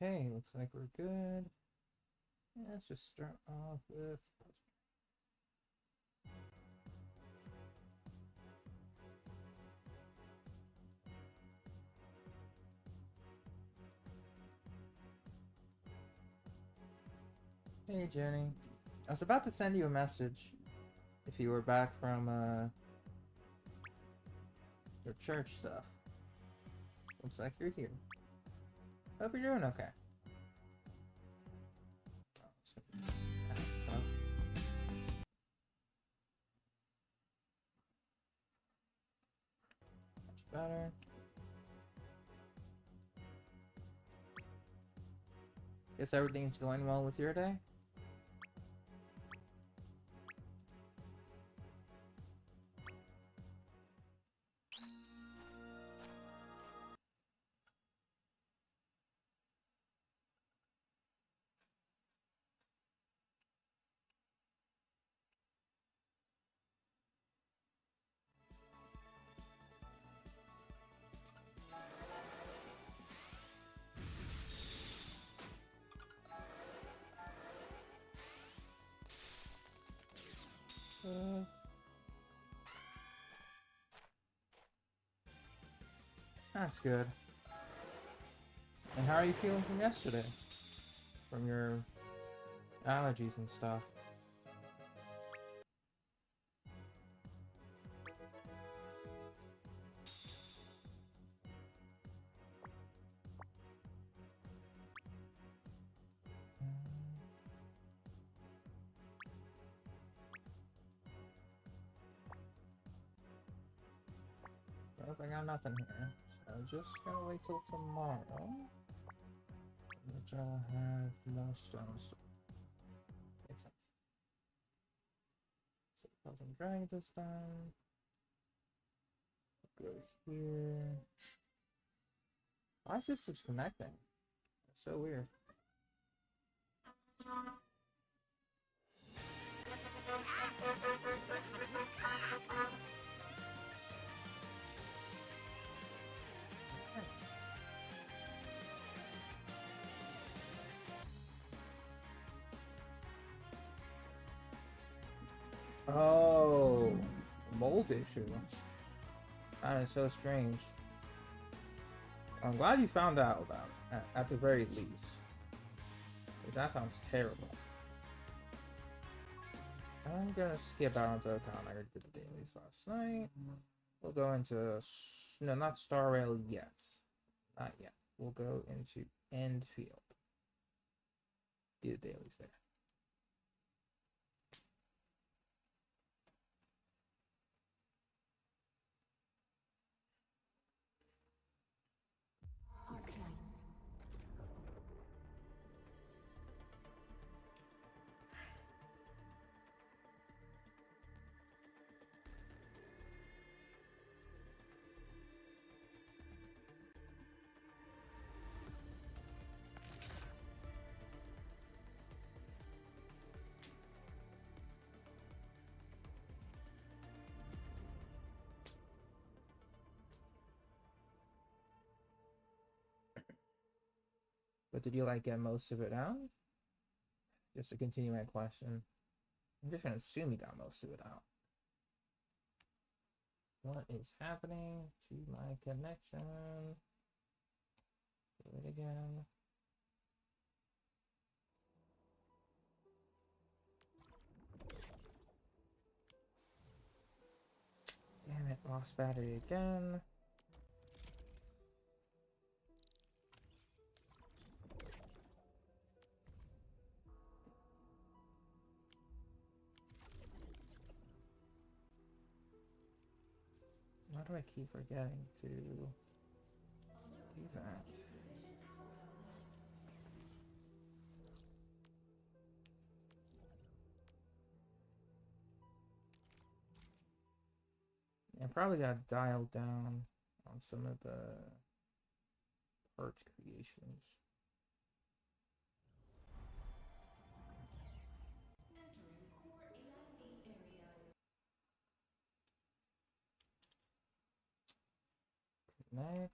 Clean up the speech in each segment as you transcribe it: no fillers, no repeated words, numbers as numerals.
Okay, looks like we're good. Yeah, let's just start off with. Hey Jenny, I was about to send you a message if you were back from your church stuff. Looks like you're here. Hope you're doing okay. Much better. Guess everything's going well with your day? That's good. And how are you feeling from yesterday? From your allergies and stuff? Nope, I got nothing here. So just gotta wait till tomorrow. Which I'll have more stones. Makes sense. So Thousand Dragons this time. Go here. Why is this disconnecting? It's so weird. Oh, mold issue. That is so strange. I'm glad you found out about it, at the very least. That sounds terrible. I'm gonna skip out into account. I already did the dailies last night. We'll go into, no, not Star Rail yet. Not yet. We'll go into End Field. Do the dailies there. But did you like get most of it out? Just to continue my question. I'm just gonna assume you got most of it out. What is happening to my connection? Do it again. Damn it, lost battery again. Why do I keep forgetting to do that? I probably got dialed down on some of the parts creations. Connect.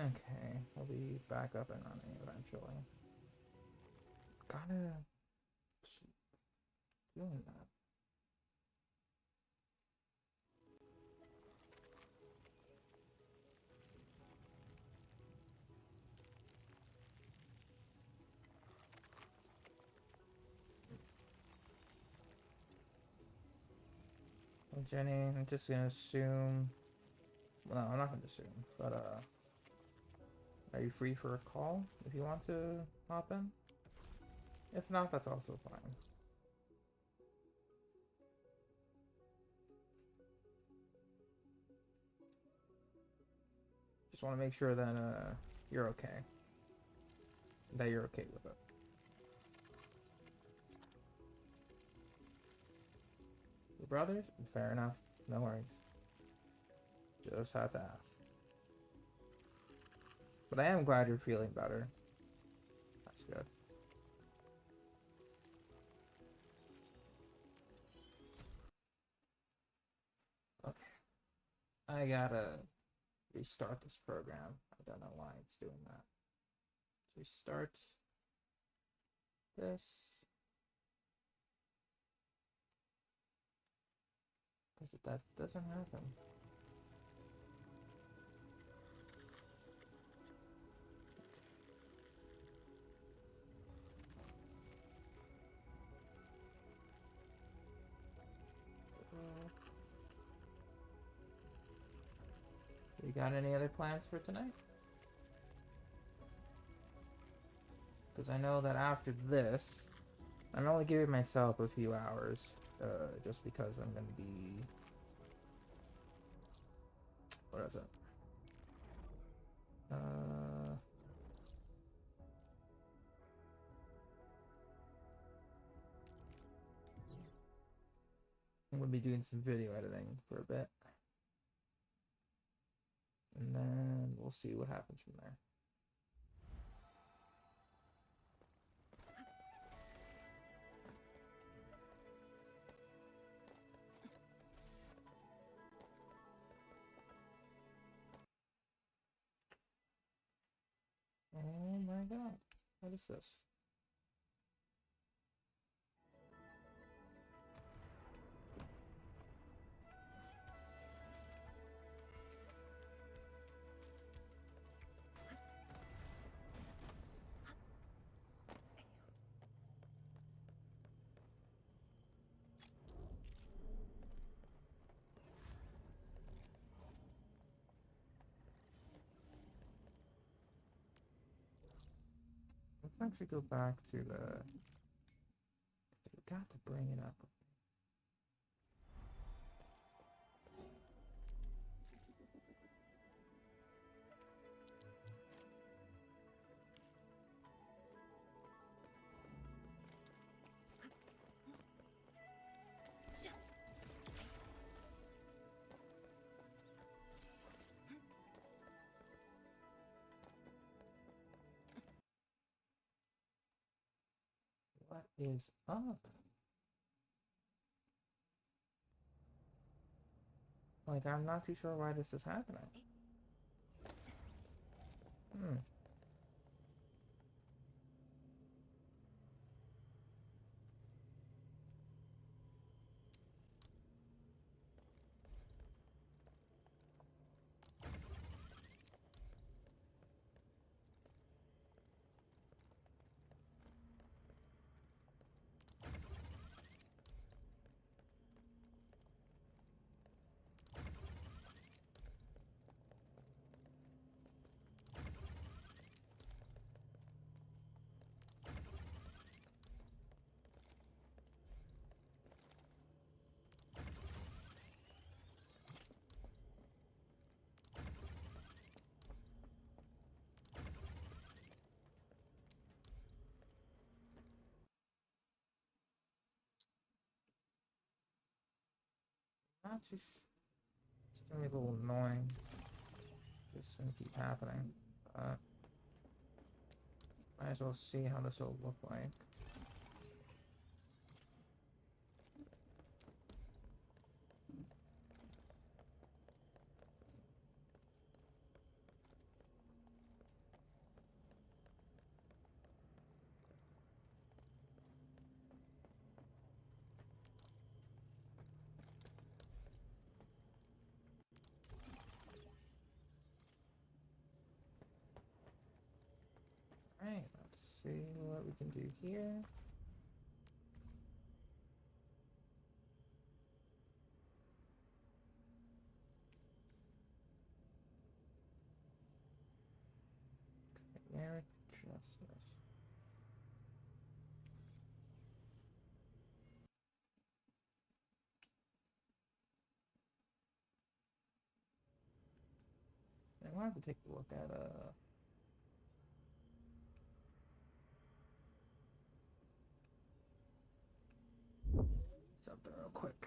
Okay, I'll be back up and running eventually. Gotta keep doing that. Well, Jenny, I'm just gonna assume. Well, no, I'm not gonna assume, but are you free for a call if you want to hop in? If not, that's also fine. Just want to make sure that you're okay. That you're okay with it. Your brothers? Fair enough. No worries. Just had to ask. But I am glad you're feeling better. That's good. Okay. I gotta restart this program. I don't know why it's doing that. Restart this. Because that doesn't happen. You got any other plans for tonight? Because I know that after this, I'm only giving myself a few hours, just because I'm gonna be. What is it? I'm gonna be doing some video editing for a bit, and then we'll see what happens from there. Oh my god, what is this? Let's actually go back to the. We got to bring it up. What is up? Like, I'm not too sure why this is happening. Not too It's gonna be a little annoying. It's gonna keep happening. Might as well see how this will look like. see what we can do here. Eric Justice. I wanted to take a look at something real quick.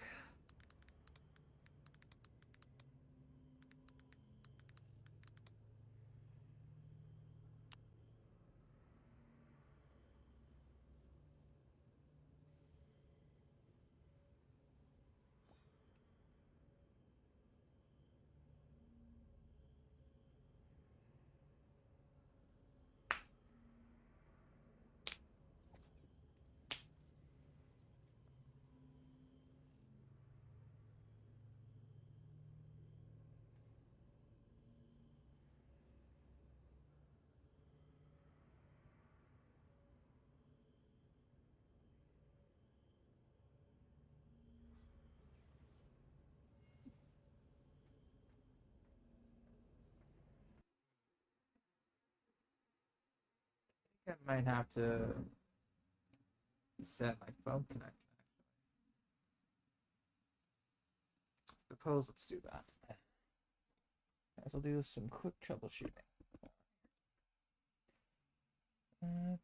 I might have to set my phone connection. Suppose let's do that. As we'll do some quick troubleshooting. Hmm.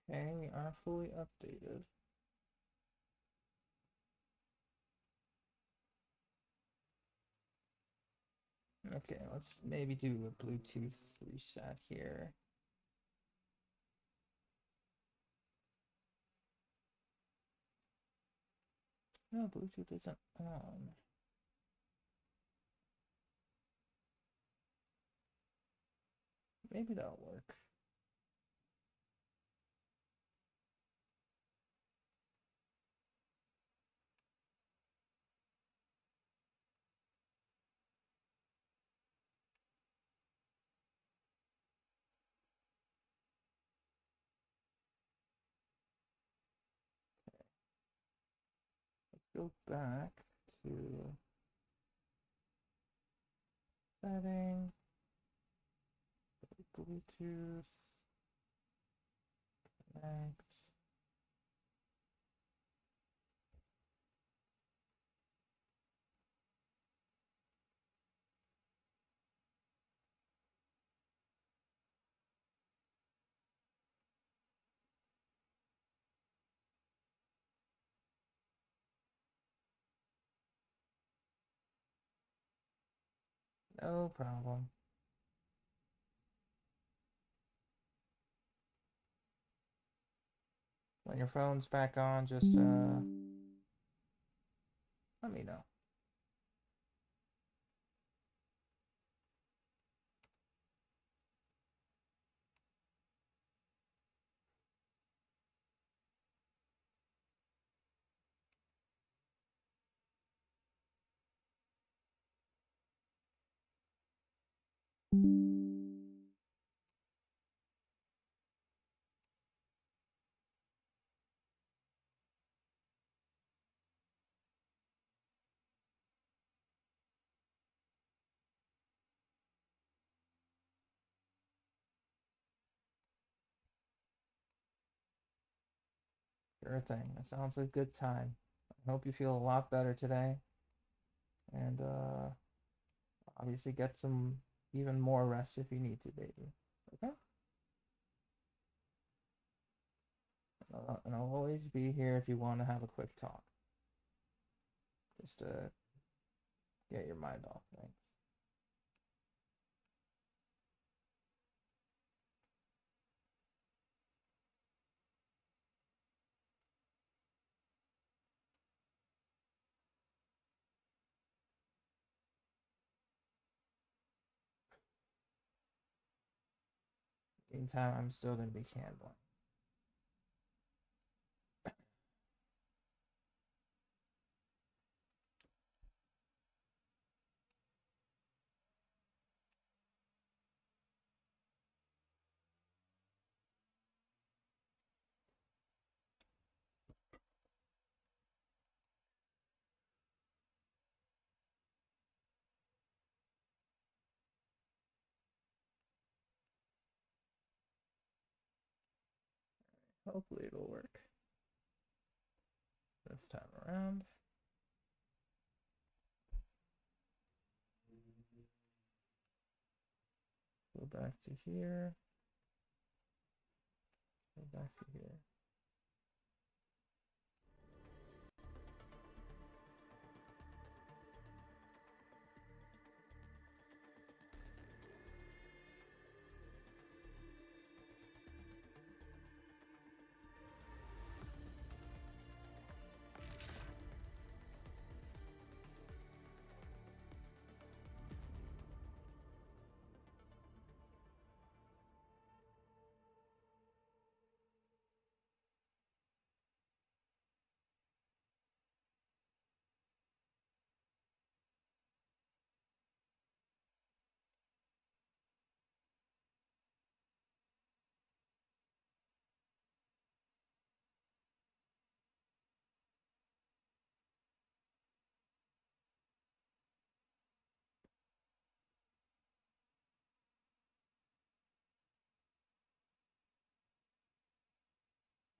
Okay, we are fully updated. Okay, let's maybe do a Bluetooth reset here. No, Bluetooth isn't on. Maybe that'll work. Go back to setting, Bluetooth, connect. No problem. When your phone's back on, just let me know. Sure thing. That sounds like a good time. I hope you feel a lot better today. And obviously get some even more rest if you need to, baby. Okay? And I'll always be here if you want to have a quick talk. Just to get your mind off things. Meantime, I'm still going to be candling. Hopefully it'll work this time around. Go back to here. Go back to here.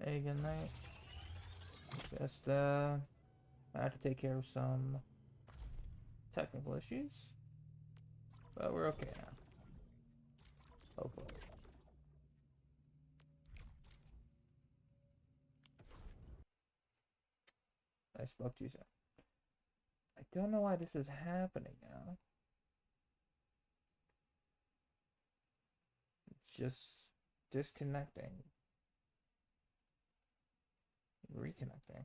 Hey, good night. Just I had to take care of some technical issues, but we're okay now. Hopefully. I spoke too soon. I don't know why this is happening now. It's just disconnecting, reconnecting.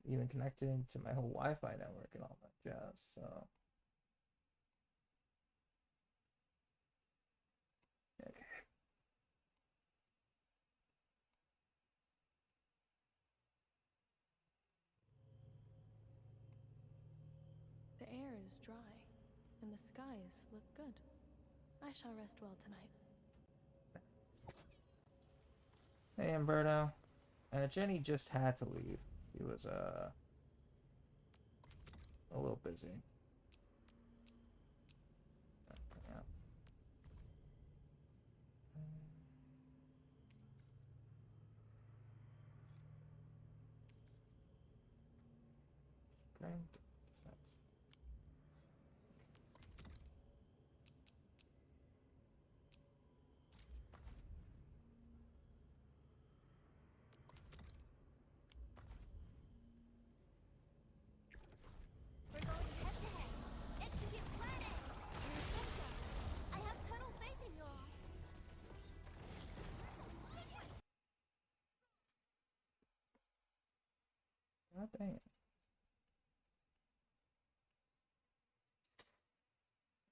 Even connecting to my whole Wi-Fi network and all that jazz, so. Okay. The air is dry, and the skies look good. I shall rest well tonight. Hey, Umberto. Jenny just had to leave. He was, a little busy. Yeah. Great. We're going head to head. Execute plan A. I have total faith in you all. God dang it.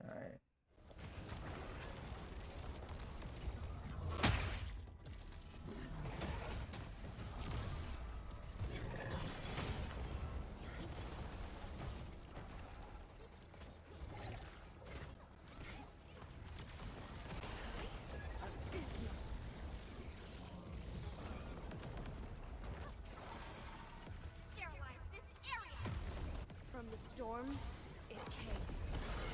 Alright. Sterilize this area. From the storms, it came.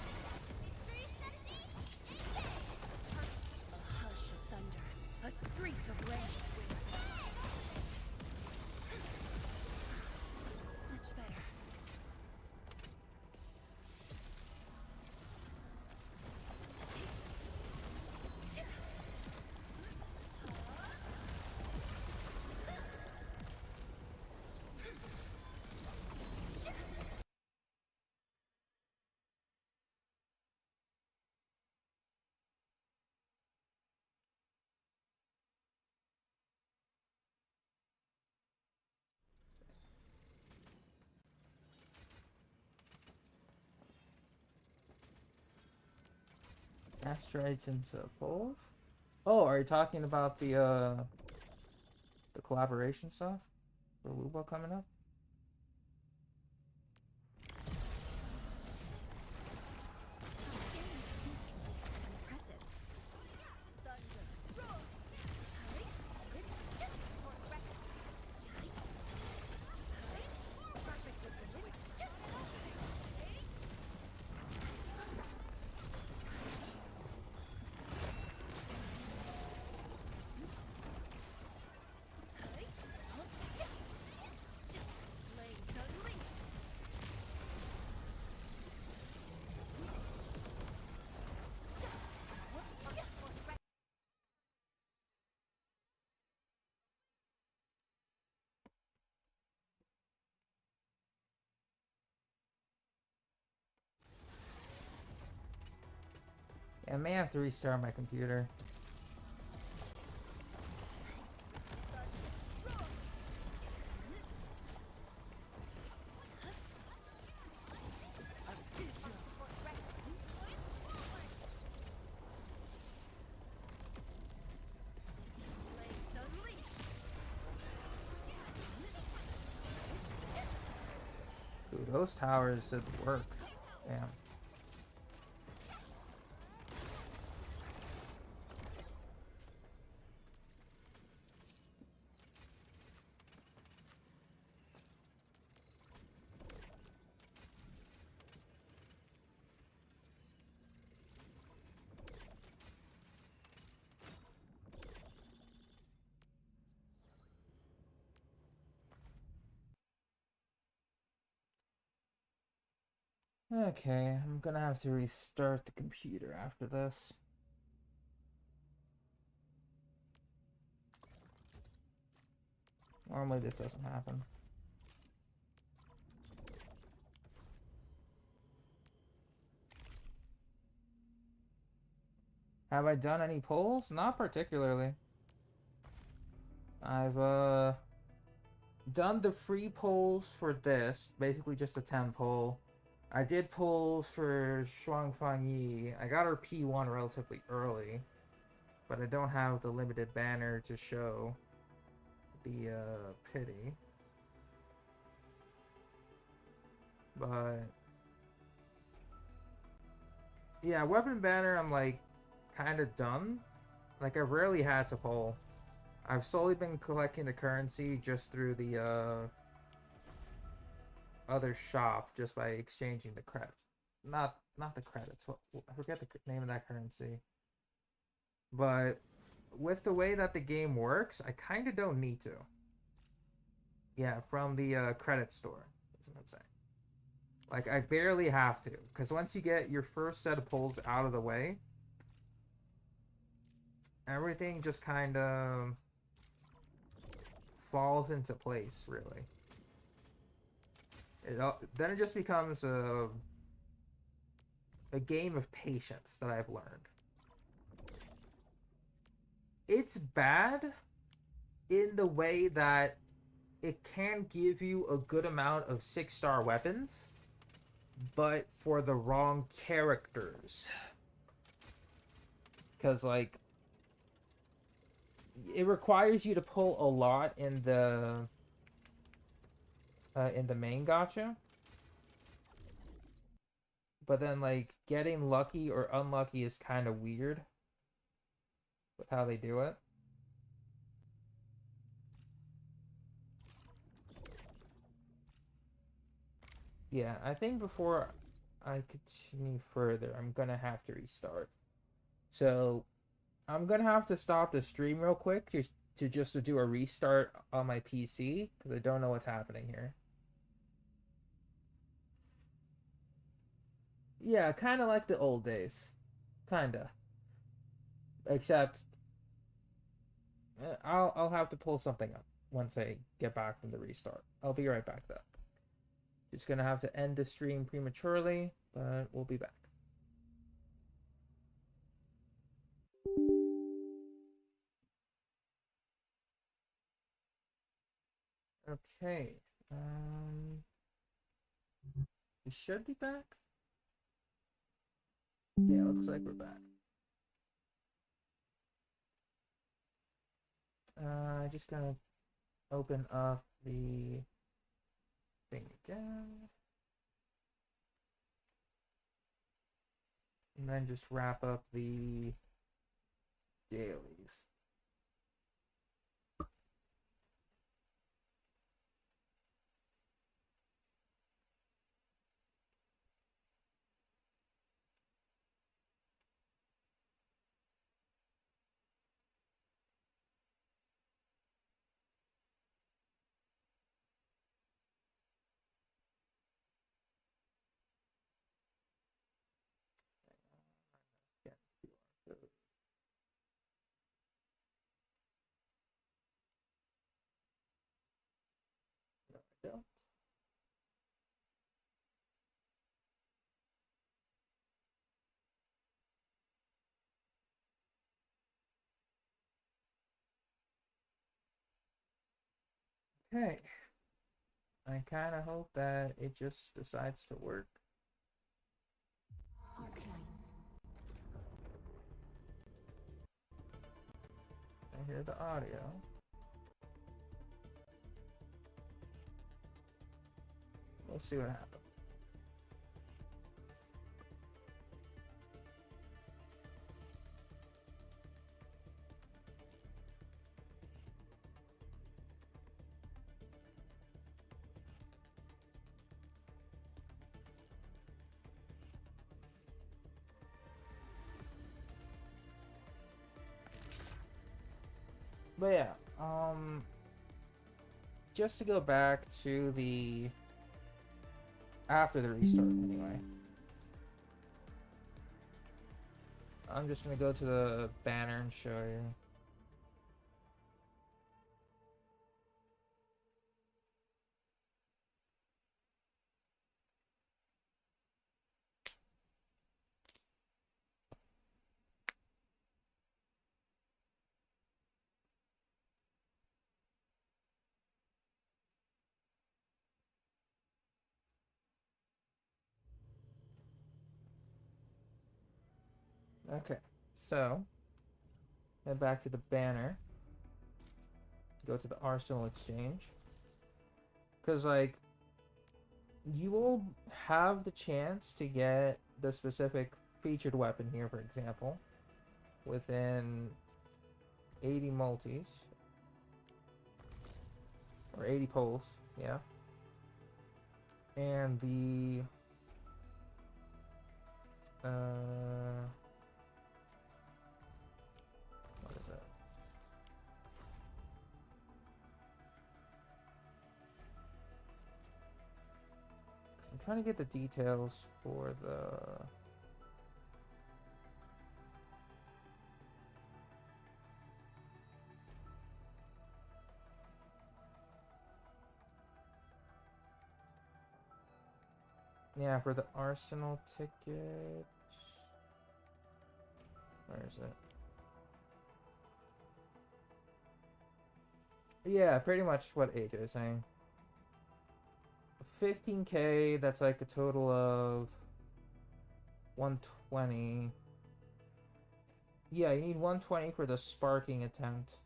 Asteroids into poles? Oh, are you talking about the collaboration stuff for Luba coming up? I may have to restart my computer. Dude, those towers did work. Damn. Okay, I'm gonna have to restart the computer after this. Normally this doesn't happen. Have I done any polls? Not particularly. I've done the free polls for this, basically just a 10 poll. I did polls for Shuangfang Yi. I got her P1 relatively early, but I don't have the limited banner to show the pity. But yeah, weapon banner I'm like kind of done. Like I rarely had to poll. I've slowly been collecting the currency just through the other shop just by exchanging the credit. Not the credits. What, I forget the name of that currency. But with the way that the game works, I kind of don't need to. Yeah, from the credit store. That's what I'm saying. Like I barely have to, because once you get your first set of pulls out of the way, everything just kind of falls into place, really. Then it just becomes a game of patience that I've learned. It's bad in the way that it can give you a good amount of 6-star weapons, but for the wrong characters. Because, like, it requires you to pull a lot in the main gacha. But then, like, getting lucky or unlucky is kind of weird with how they do it. Yeah, I think before I continue further, I'm gonna have to restart. So, I'm gonna have to stop the stream real quick just to do a restart on my PC, because I don't know what's happening here. Yeah, kind of like the old days. Kinda. Except, I'll have to pull something up once I get back from the restart. I'll be right back though. Just gonna have to end the stream prematurely, but we'll be back. Okay. We should be back. Yeah, looks like we're back. Just gonna open up the thing again. And then just wrap up the dailies. No, I don't. Okay. I kind of hope that it just decides to work. I hear the audio. We'll see what happens. But yeah, just to go back to the after the restart anyway. I'm just gonna go to the banner and show you. Okay, so head back to the banner. Go to the Arsenal Exchange. Because, like, you will have the chance to get the specific featured weapon here, for example, within 80 multis. Or 80 polls, yeah. And the... what is it? I'm trying to get the details for the... Yeah, for the Arsenal ticket... Where is it? Yeah, pretty much what AJ is saying. 15k, that's like a total of 120. Yeah, you need 120 for the sparking attempt.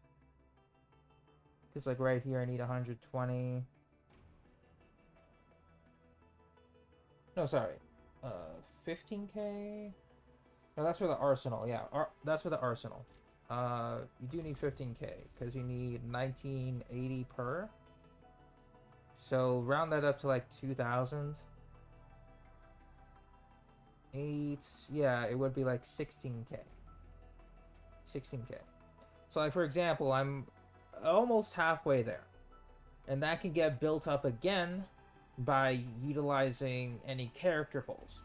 Because, like, right here, I need 120. No, sorry. 15k? No, that's for the Arsenal. Yeah, that's for the Arsenal. You do need 15k, because you need 1980 per. So, round that up to, like, 2,000. 8... Yeah, it would be, like, 16k. 16k. So, like, for example, I'm almost halfway there. And that can get built up again by utilizing any character pulls.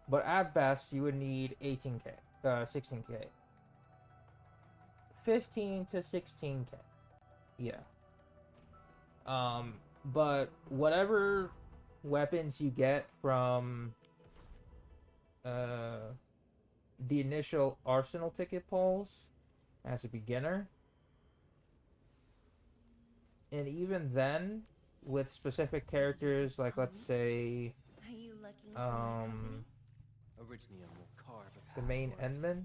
But at best, you would need 18k, 16k. 15 to 16k. Yeah. But whatever weapons you get from the initial Arsenal ticket pulls as a beginner, and even then, with specific characters, like, let's say, Are you looking for the main Endman,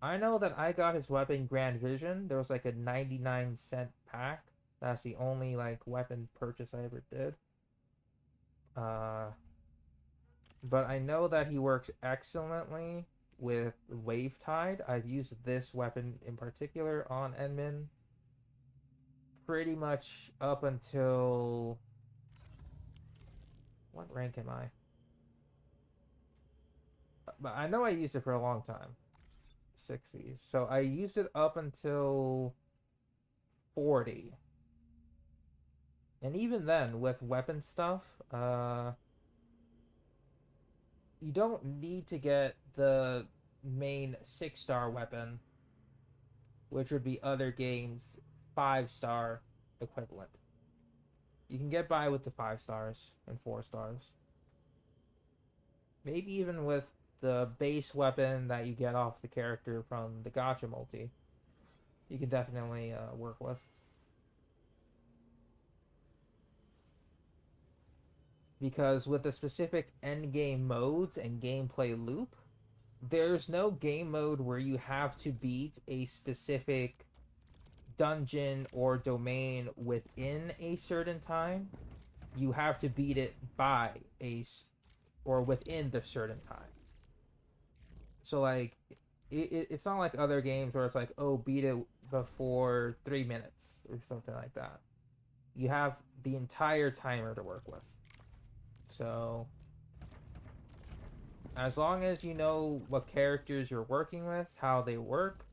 I know that I got his weapon Grand Vision. There was like a 99-cent pack. That's the only like weapon purchase I ever did. But I know that he works excellently with Wave Tide. I've used this weapon in particular on Enmin pretty much up until... What rank am I? But I know I used it for a long time. 60s. So I used it up until 40. And even then, with weapon stuff, you don't need to get the main 6-star weapon, which would be other games' 5-star equivalent. You can get by with the 5 stars and 4 stars. Maybe even with the base weapon that you get off the character from the Gacha multi, you can definitely work with. Because with the specific endgame modes and gameplay loop, there's no game mode where you have to beat a specific dungeon or domain within a certain time. You have to beat it by or within the certain time. So like, it's not like other games where it's like, oh, beat it before 3 minutes or something like that. You have the entire timer to work with. So as long as you know what characters you're working with, how they work,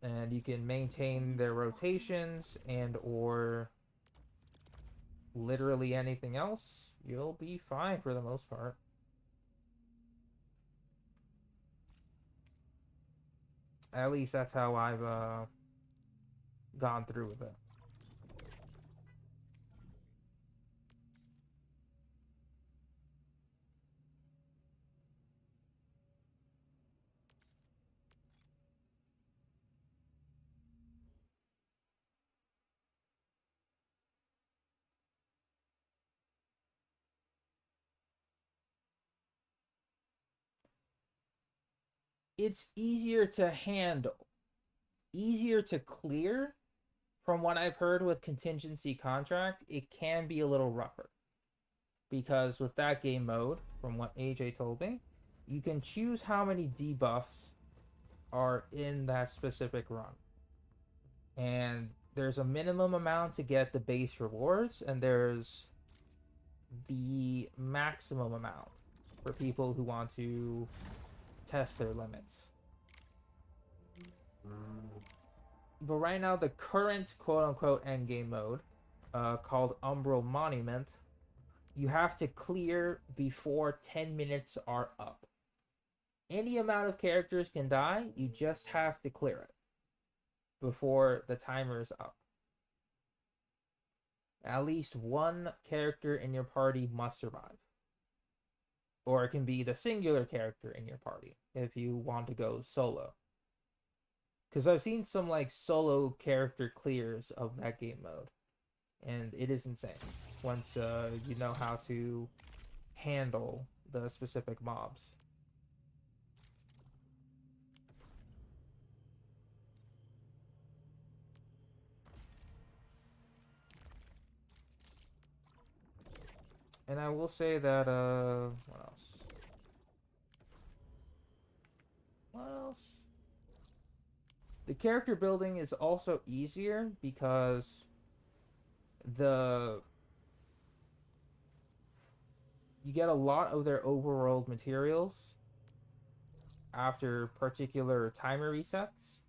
and you can maintain their rotations and or literally anything else, you'll be fine for the most part. At least that's how I've gone through with it. It's easier to handle, easier to clear. From what I've heard with contingency contract, it can be a little rougher. Because with that game mode, from what AJ told me, you can choose how many debuffs are in that specific run. And there's a minimum amount to get the base rewards, and there's the maximum amount for people who want to test their limits. But right now, the current quote-unquote endgame mode, called Umbral Monument, you have to clear before 10 minutes are up. Any amount of characters can die, you just have to clear it before the timer is up. At least one character in your party must survive. Or it can be the singular character in your party if you want to go solo. Because I've seen some like solo character clears of that game mode, and it is insane once you know how to handle the specific mobs. And I will say that what else? What else? The character building is also easier because you get a lot of their overworld materials after particular timer resets.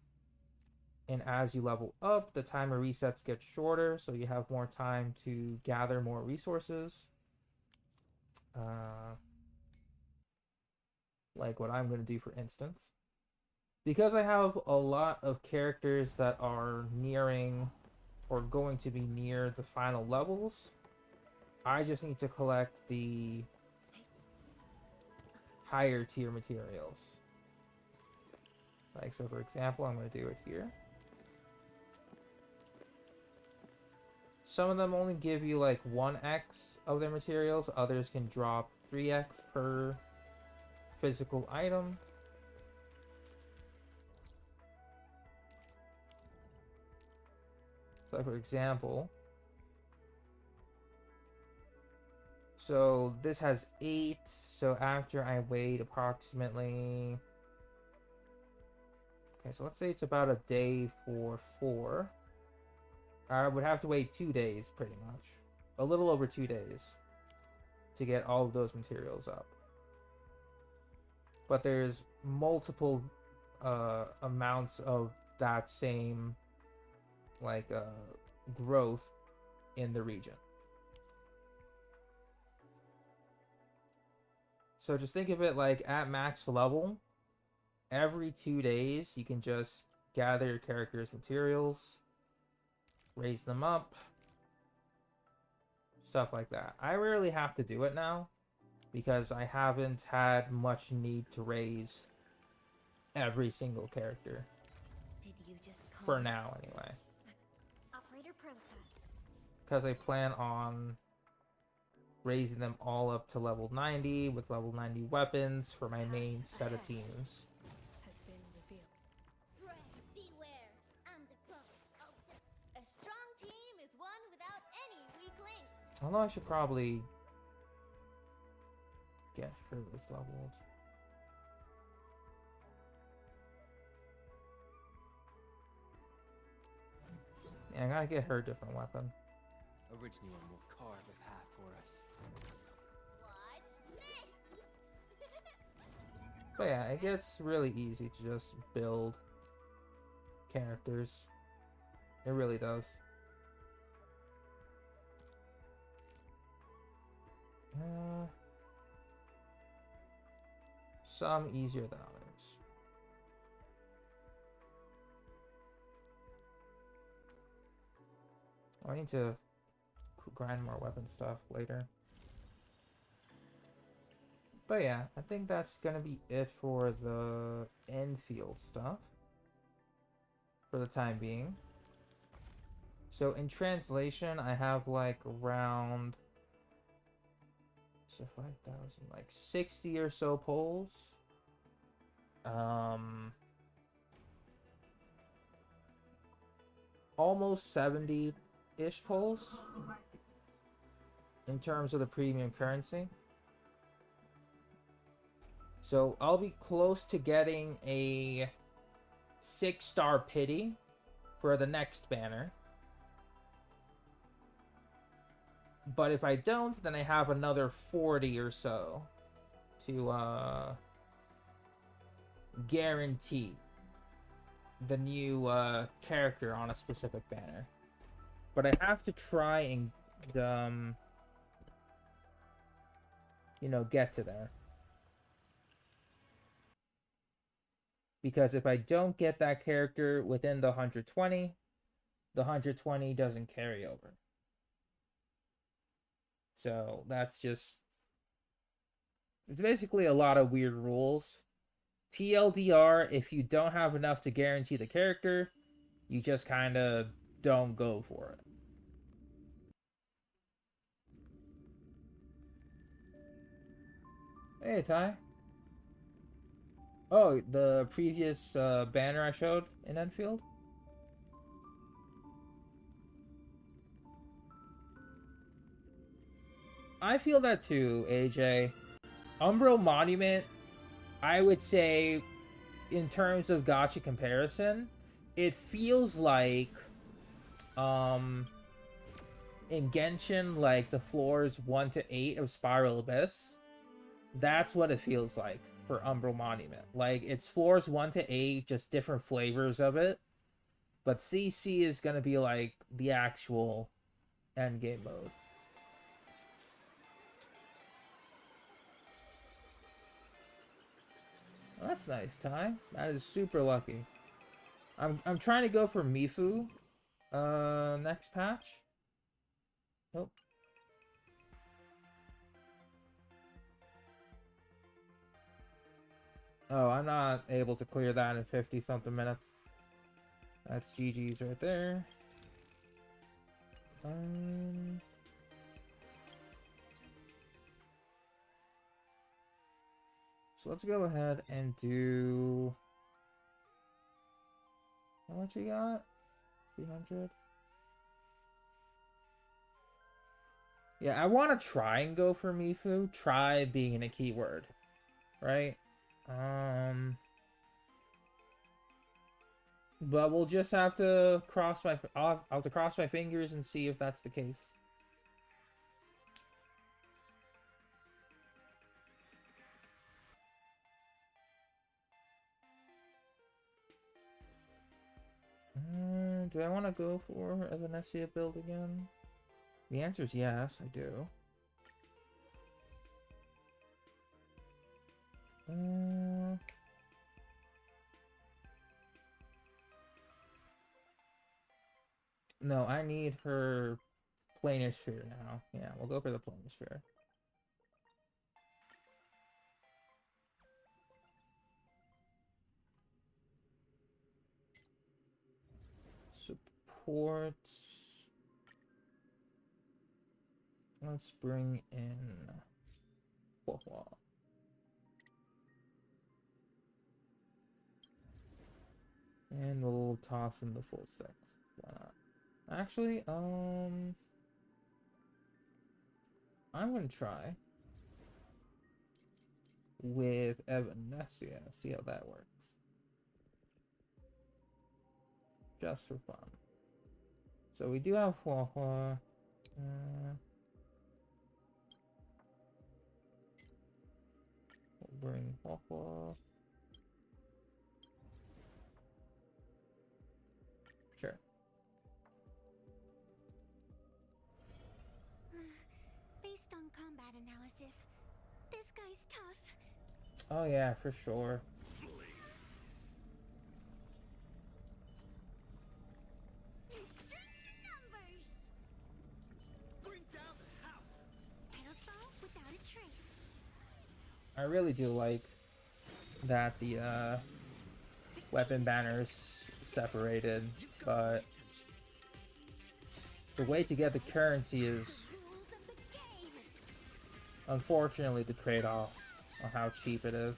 And as you level up, the timer resets get shorter, so you have more time to gather more resources. Like what I'm going to do, for instance. Because I have a lot of characters that are nearing or going to be near the final levels, I just need to collect the higher tier materials. Like, so for example, I'm going to do it here. Some of them only give you like 1x of their materials, others can drop 3x per physical item. So for example, so this has 8, so after I wait approximately, okay, so let's say it's about a day for 4. I would have to wait 2 days pretty much. A little over 2 days to get all of those materials up. But there's multiple amounts of that same like growth in the region. So just think of it like at max level, every 2 days you can just gather your character's materials, raise them up, stuff like that. I rarely have to do it now because I haven't had much need to raise every single character. Did you just call For now, anyway. Operator prototype? Because I plan on raising them all up to level 90 with level 90 weapons for my main set of teams. Has been revealed. Pray, beware. I'm the boss of the... A strong team is one without any weak links. Although I should probably get her this leveled. Yeah, I gotta get her a different weapon. Original will carve a path for us. Watch this! But yeah, it gets really easy to just build characters. It really does. Some easier than others. I need to grind more weapon stuff later. But yeah, I think that's gonna be it for the Enfield stuff. For the time being. So in translation, I have like around 5,000, like 60 or so polls. Almost 70-ish polls in terms of the premium currency. So I'll be close to getting a 6-star pity for the next banner. But if I don't, then I have another 40 or so to guarantee the new character on a specific banner. But I have to try and you know, get to there. Because if I don't get that character within the 120, the 120 doesn't carry over. So that's just... It's basically a lot of weird rules. TLDR, if you don't have enough to guarantee the character, you just kind of don't go for it. Hey, Ty. Oh, the previous banner I showed in Enfield? I feel that too, AJ. Umbral Monument, I would say, in terms of gacha comparison, it feels like, in Genshin, like the floors 1 to 8 of Spiral Abyss. That's what it feels like for Umbral Monument. Like, it's floors 1 to 8, just different flavors of it. But CC is gonna be like the actual endgame mode. Oh, that's nice, Ty. That is super lucky. I'm trying to go for Mifu next patch. Nope. Oh, I'm not able to clear that in 50 something minutes. That's GG's right there. So let's go ahead and do... How much you got? 300? Yeah, I want to try and go for Mifu. Try being a keyword, right? But we'll just have to I'll have to cross my fingers and see if that's the case. Do I want to go for a Venetia build again? The answer is yes, I do. No, I need her planar sphere now. Yeah, we'll go for the planar sphere. Support. Let's bring in Hua. And we'll toss in the full six. Why not? Actually, I'm gonna try with Evanescia, see how that works. Just for fun. So we do have Hua. We'll bring Hua. Sure. Based on combat analysis, this guy's tough. Oh yeah, for sure. Numbers. Bring down the house. Titles fall without a trace. I really do like that the weapon banners separated, but the way to get the currency is unfortunately the trade-off on how cheap it is.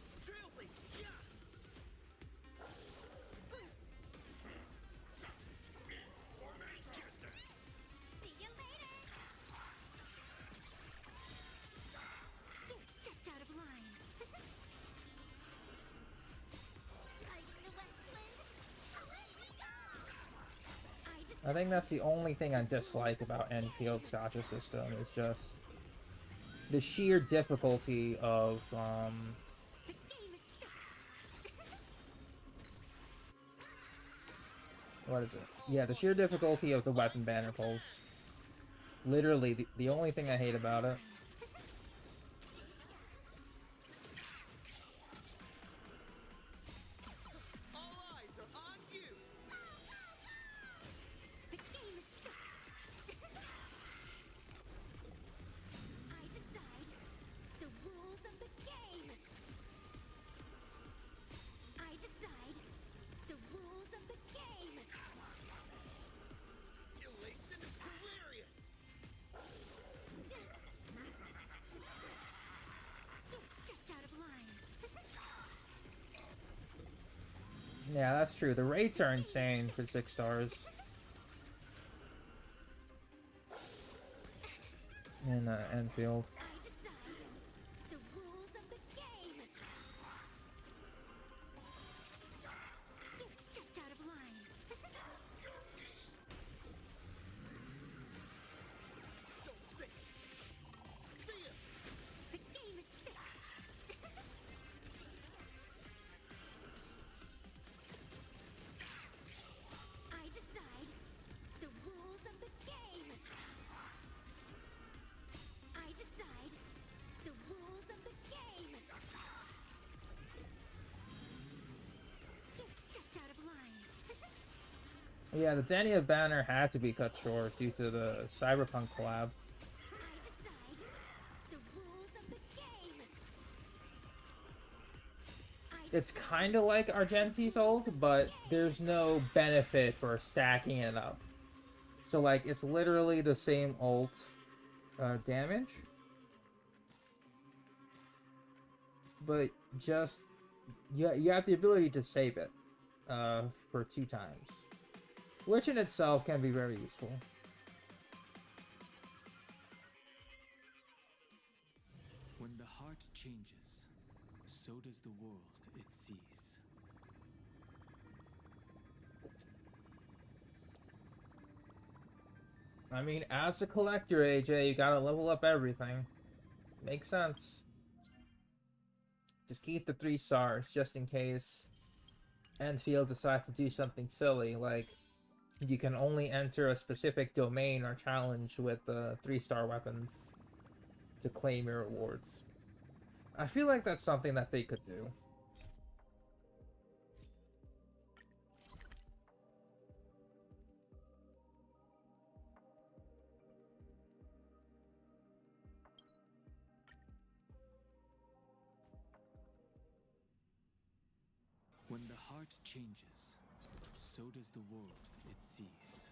I think that's the only thing I dislike about Enfield's gacha system is just the sheer difficulty of what is it? Yeah, the sheer difficulty of the weapon banner pulls. Literally the only thing I hate about it. Yeah, that's true. The rates are insane for 6 stars. In Enfield. Yeah, the Dania banner had to be cut short due to the Cyberpunk collab. It's kind of like Argenti's ult, but there's no benefit for stacking it up. So, like, it's literally the same ult damage, but just you have the ability to save it for 2 times. Which in itself can be very useful. heart changes, so does the world it sees. I mean, as a collector, AJ, you gotta level up everything. Makes sense. Just keep the 3 stars, just in case Enfield decides to do something silly, like you can only enter a specific domain or challenge with 3-star weapons to claim your rewards. I feel like that's something that they could do. When the heart changes, so does the world it sees.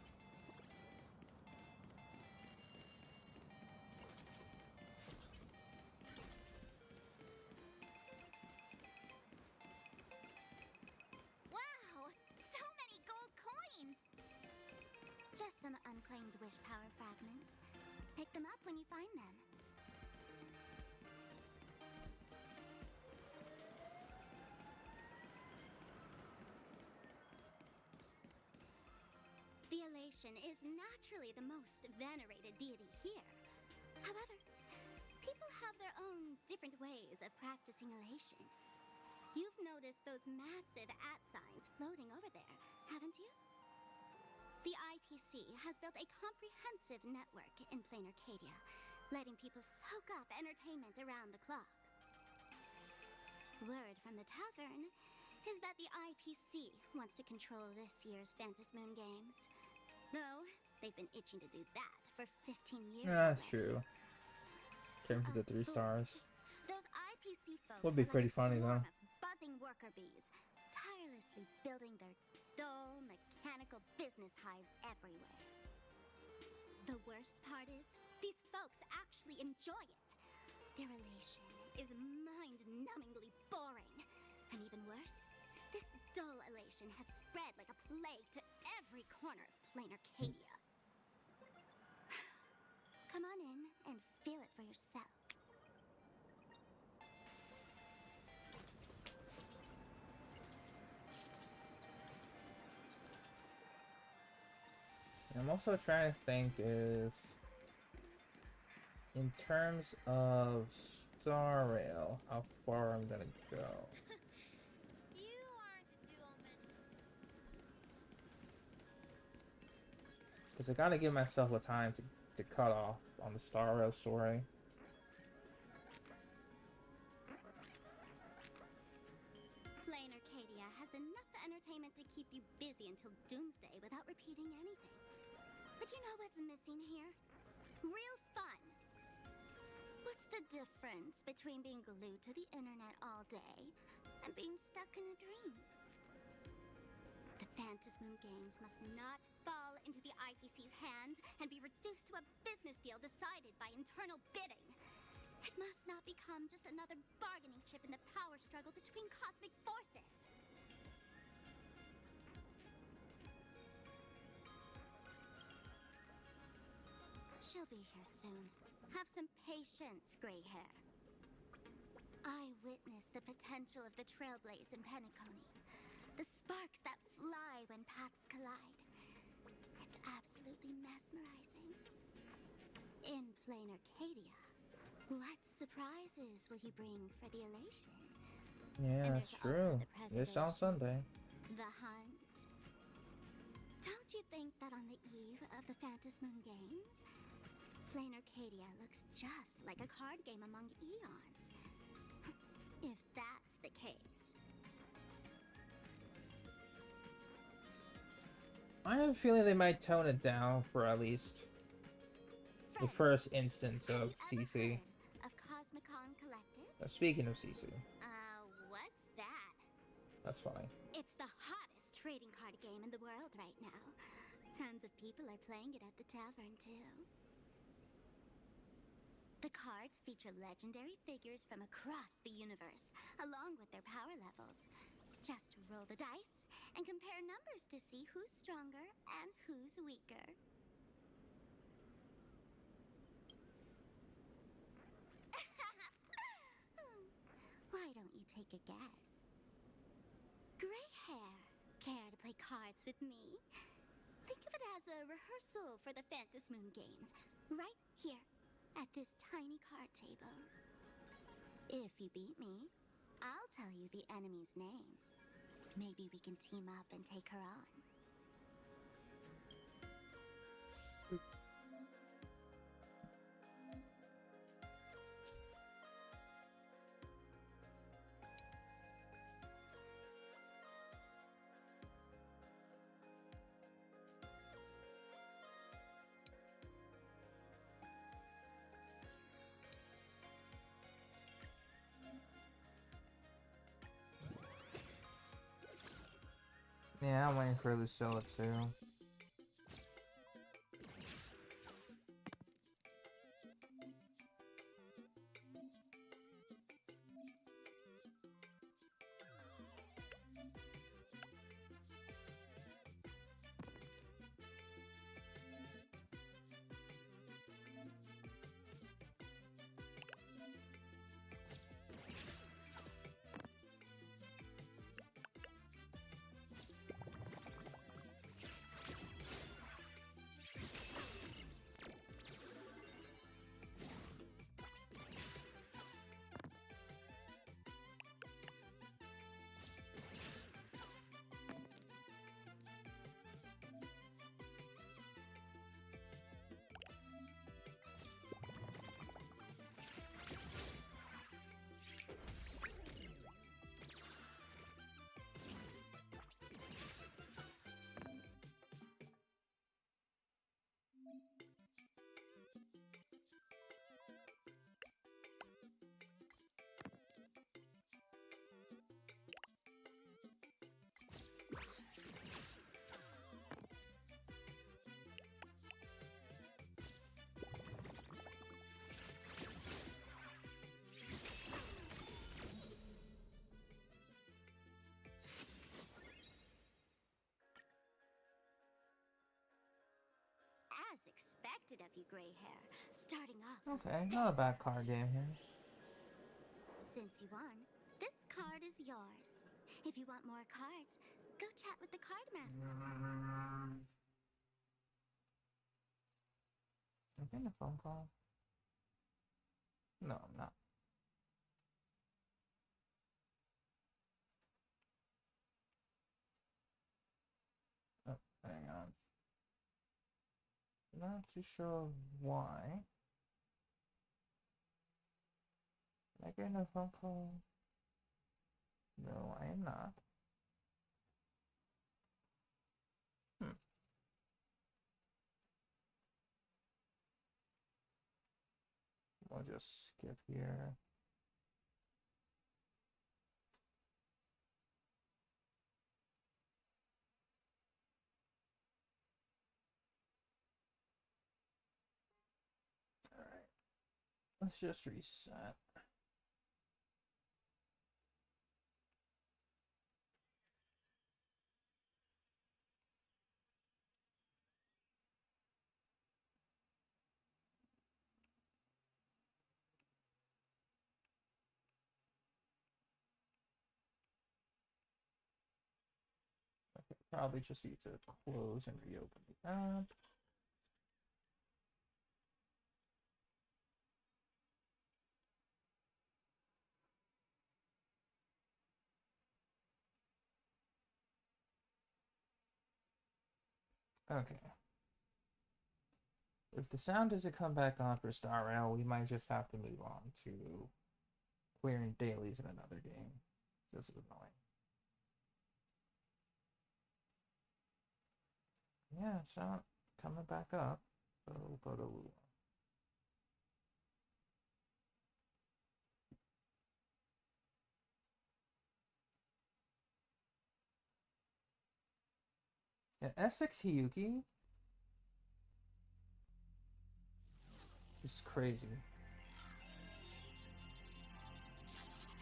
Wow! So many gold coins! Just some unclaimed wish power fragments. Pick them up when you find them. The elation is naturally the most venerated deity here. However, people have their own different ways of practicing elation. You've noticed those massive @signs floating over there, haven't you? The IPC has built a comprehensive network in plain Arcadia, letting people soak up entertainment around the clock. Word from the tavern is that the IPC wants to control this year's Phantasmoon Games. Though, they've been itching to do that for 15 years. That's already. true. Came for the 3 stars. Those IPC folks Would be are pretty like a funny, swarm though. of buzzing worker bees, tirelessly building their dull, mechanical business hives everywhere. The worst part is, these folks actually enjoy it. Their elation is mind-numbingly boring. And even worse, this dull elation has spread like a plague to every corner of plain Arcadia. Come on in and feel it for yourself. I'm also trying to think is in terms of Star Rail, how far I'm gonna go. You aren't a dual many. Because I gotta give myself a time to cut off on the Star Rail story. Plain Arcadia has enough entertainment to keep you busy until doomsday without repeating anything. But you know what's missing here? Real fun. What's the difference between being glued to the internet all day and being stuck in a dream? The Phantasmoon Games must not fall into the IPC's hands and be reduced to a business deal decided by internal bidding. It must not become just another bargaining chip in the power struggle between cosmic forces. She'll be here soon. Have some patience, gray hair. I witnessed the potential of the trailblaze in Penacony. The sparks that fly when paths collide. It's absolutely mesmerizing. In plain Arcadia, what surprises will you bring for the elation? Yeah, And that's there's also true. the It's on preservation. Sunday. The hunt. Don't you think that on the eve of the Phantasmoon Games, plain Arcadia looks just like a card game among eons? If that's the case. I have a feeling they might tone it down for at least the first instance of CC. Of Cosmicon Collective? Speaking of CC, What's that? that's fine. It's the hottest trading card game in the world right now. Tons of people are playing it at the tavern, too. The cards feature legendary figures from across the universe, along with their power levels. Just roll the dice and compare numbers to see who's stronger and who's weaker. take a guess. Gray hair. Care to play cards with me? Think of it as a rehearsal for the Phantom Moon games. Right here, at this tiny card table. If you beat me, I'll tell you the enemy's name. Maybe we can team up and take her on. Yeah, I'm waiting for Lucilla too. As expected of you, Gray Hair. Starting off. Okay, not a bad card game here. Since you won, this card is yours. If you want more cards, go chat with the card master. I'm getting a phone call. No, I'm not. Oh, hang on. Not too sure why. Am I getting a phone call? No, I am not. We'll just skip here. Alright. Let's just reset. Okay, probably just need to close and reopen the app. Okay. If the sound doesn't come back on for Star Rail, we might just have to move on to clearing dailies in another game. This is annoying. Yeah, it's not coming back up. So we'll go to Lua. Yeah, S6 Hiyuki is crazy.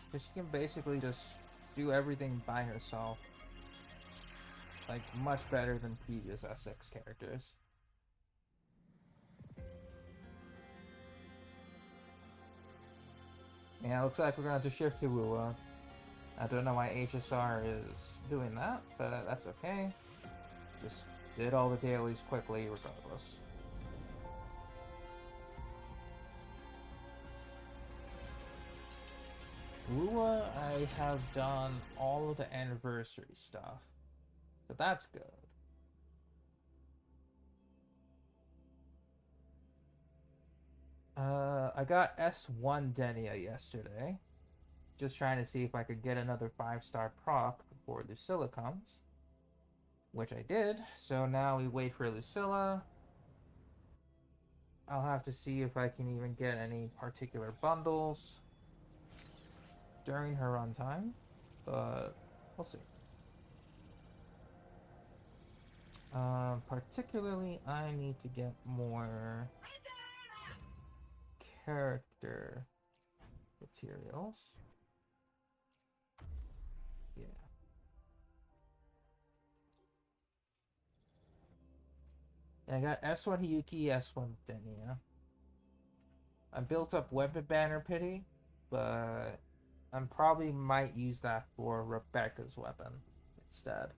Because she can basically just do everything by herself. Like, much better than previous S6 characters. Yeah, looks like we're going to have to shift to Lua. I don't know why HSR is doing that, but that's okay. Just did all the dailies quickly regardless. Lua, I have done all of the anniversary stuff, so that's good. I got S1 Denia yesterday. Just trying to see if I could get another 5-star proc before Lucilla comes. Which I did, so now we wait for Lucilla. I'll have to see if I can even get any particular bundles during her runtime, but we'll see. Particularly, I need to get more character materials. Yeah. I got S1 Yuki, S1 Denia. I built up Weapon Banner Pity, but I probably might use that for Rebecca's weapon instead.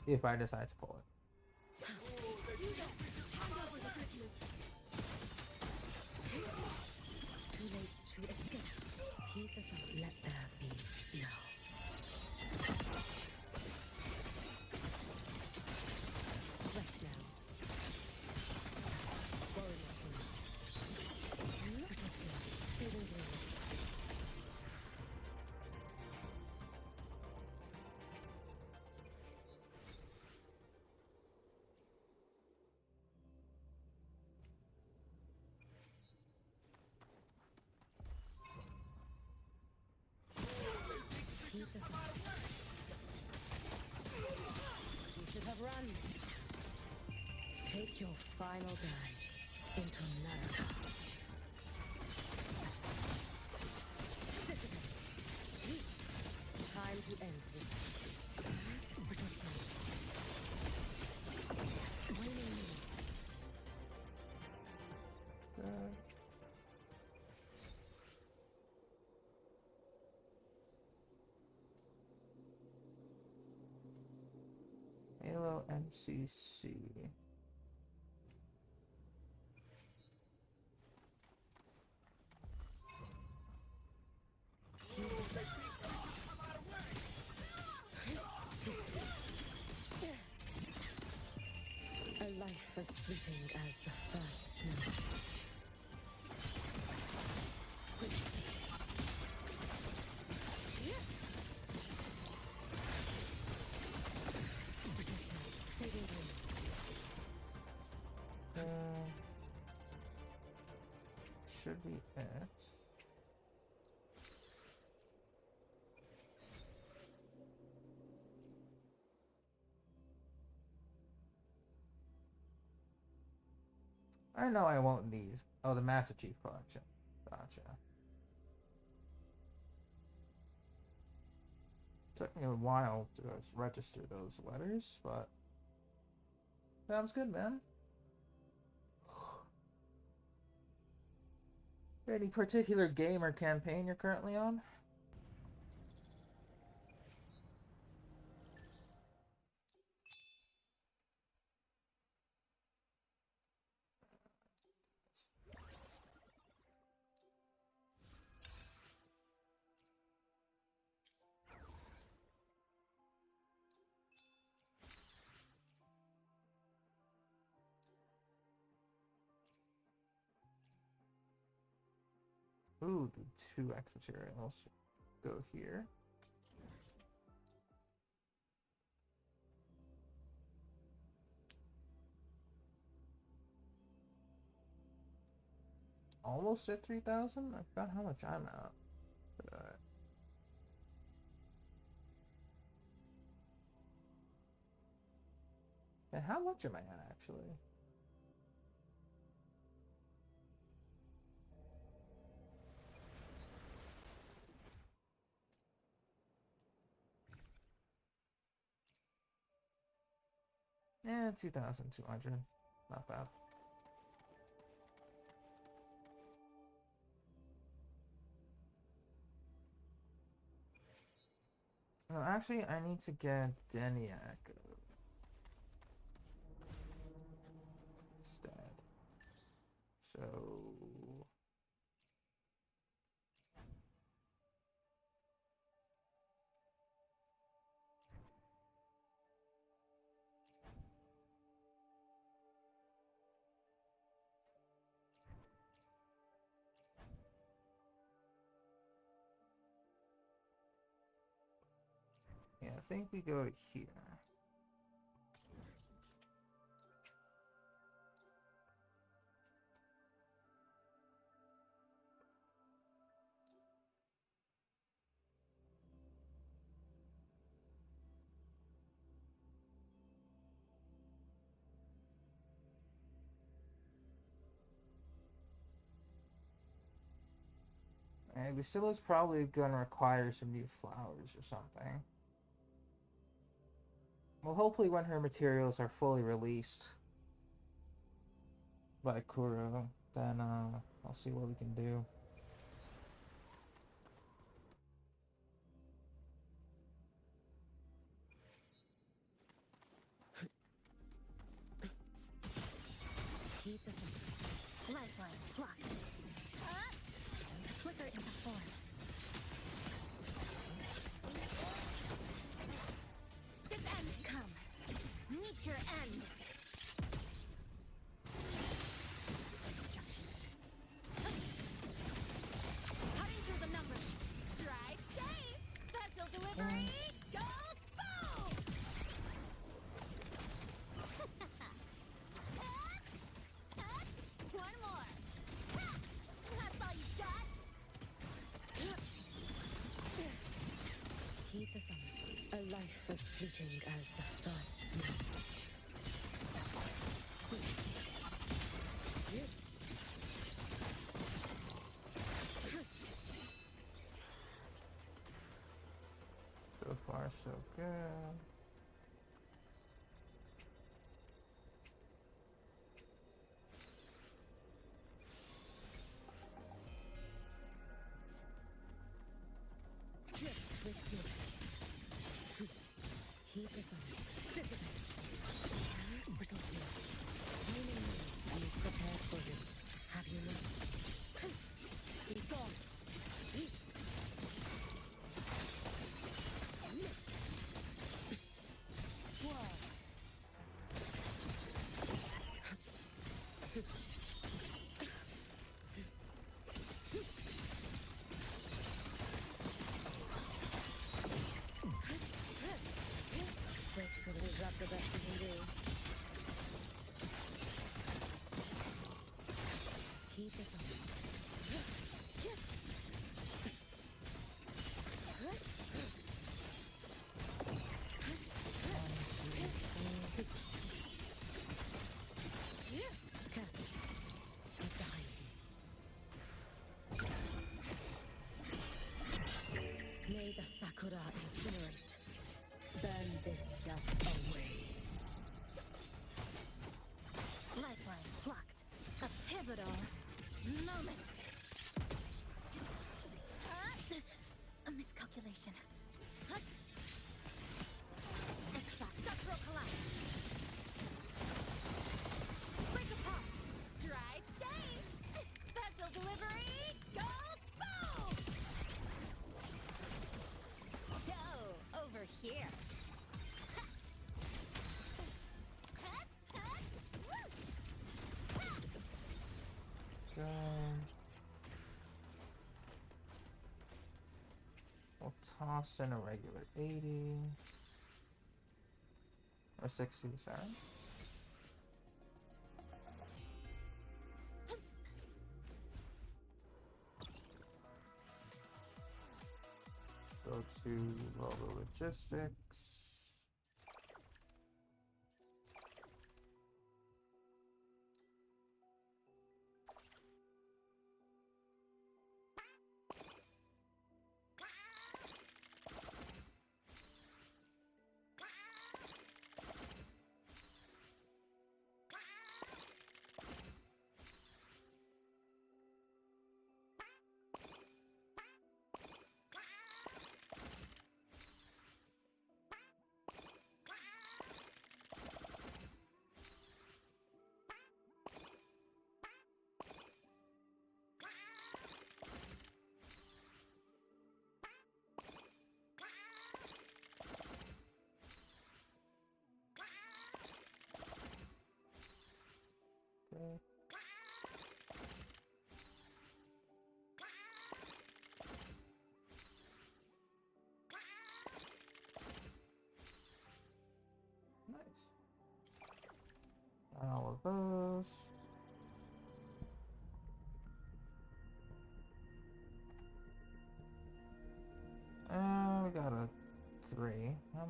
If I decide to pull it. Too late to escape. Keep us up. Let there be snow. Rest now. Worry not for now. Look at us now. Fading green. Keep us up. You should have run. Take your final dive into Naraka. Dissipate. Time to end this. Brittle snow. Waning moon. Halo MCC. A life as fleeting as the first snow. Brittle snow. Fading green. Should be it. I know I won't need. Oh, the Master Chief Collection. Gotcha. Took me a while to register those letters, but sounds good, man. Any particular game or campaign you're currently on? Ooh, the 2 X materials go here. Almost at 3,000? I forgot how much I'm at. And how much am I at actually? Yeah, 2,200. Not bad. No, actually, I need to get Deniak instead. So yeah, I think we go to here. And Lucilla's probably gonna require some new flowers or something. Well, hopefully when her materials are fully released by Kuro, then I'll see what we can do. Keep this in. Lifeline, flock. Flicker into form. This end come. Meet your end. Destruction. Cutting through the numbers. Drive safe. Special delivery. Go boom! One more. That's all you got. Keep this on. A life as fleeting as the first night. So far, so good. Drip with snowflakes. Heat is on. Dissipate. Brittle steel. Raining rain. Be prepared for this. Have you not? Be gone. Swirl. Wait, is that the best we can do? Keep this on. May the Sakura incinerate. Burn this self away. Lifeline plucked. A pivotal moment. A miscalculation. Exact. Structural collapse. Break apart. Drive safe. Special delivery. Go boom! Go over here. Go. We'll toss in a regular 80 or 60, sorry. Go to Volvo Logistics.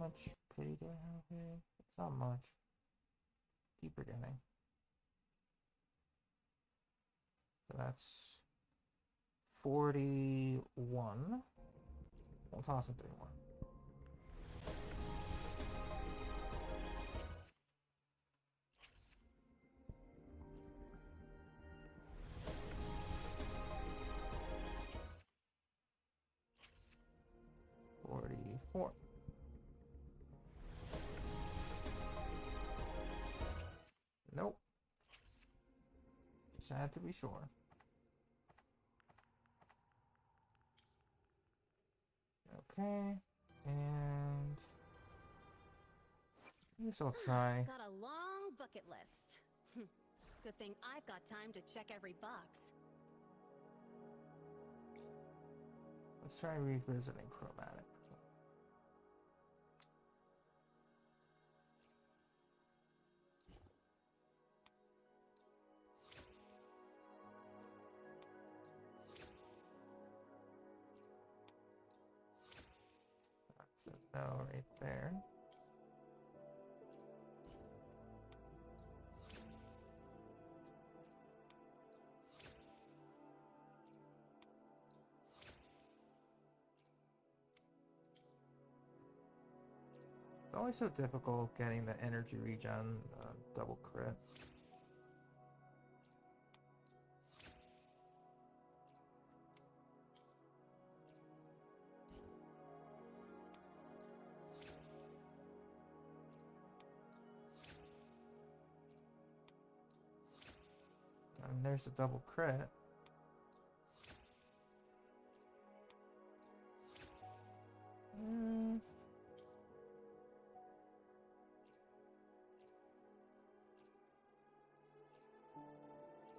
much pay do I have here? It's not much. Keep forgetting. So that's 41. We'll toss in 3 more. $44. Nope. Just had to be sure. Okay, and I guess I'll try. Got a long bucket list. Good thing I've got time to check every box. Let's try revisiting chromatic. That's a no right there. It's always so difficult getting the energy regen double crit. And there's a double crit.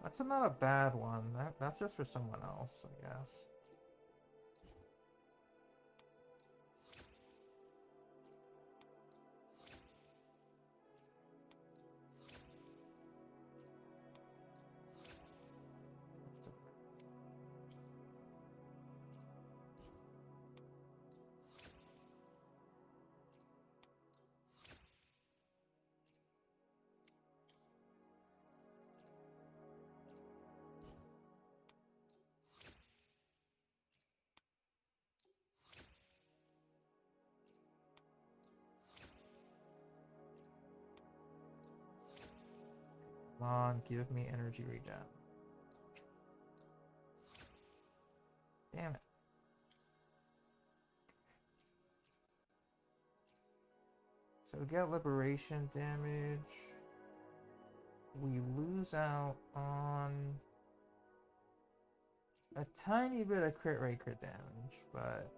That's not a bad one. That's just for someone else, I guess. Come on, give me energy regen. Damn it. So we get liberation damage. We lose out on a tiny bit of crit rate crit damage, but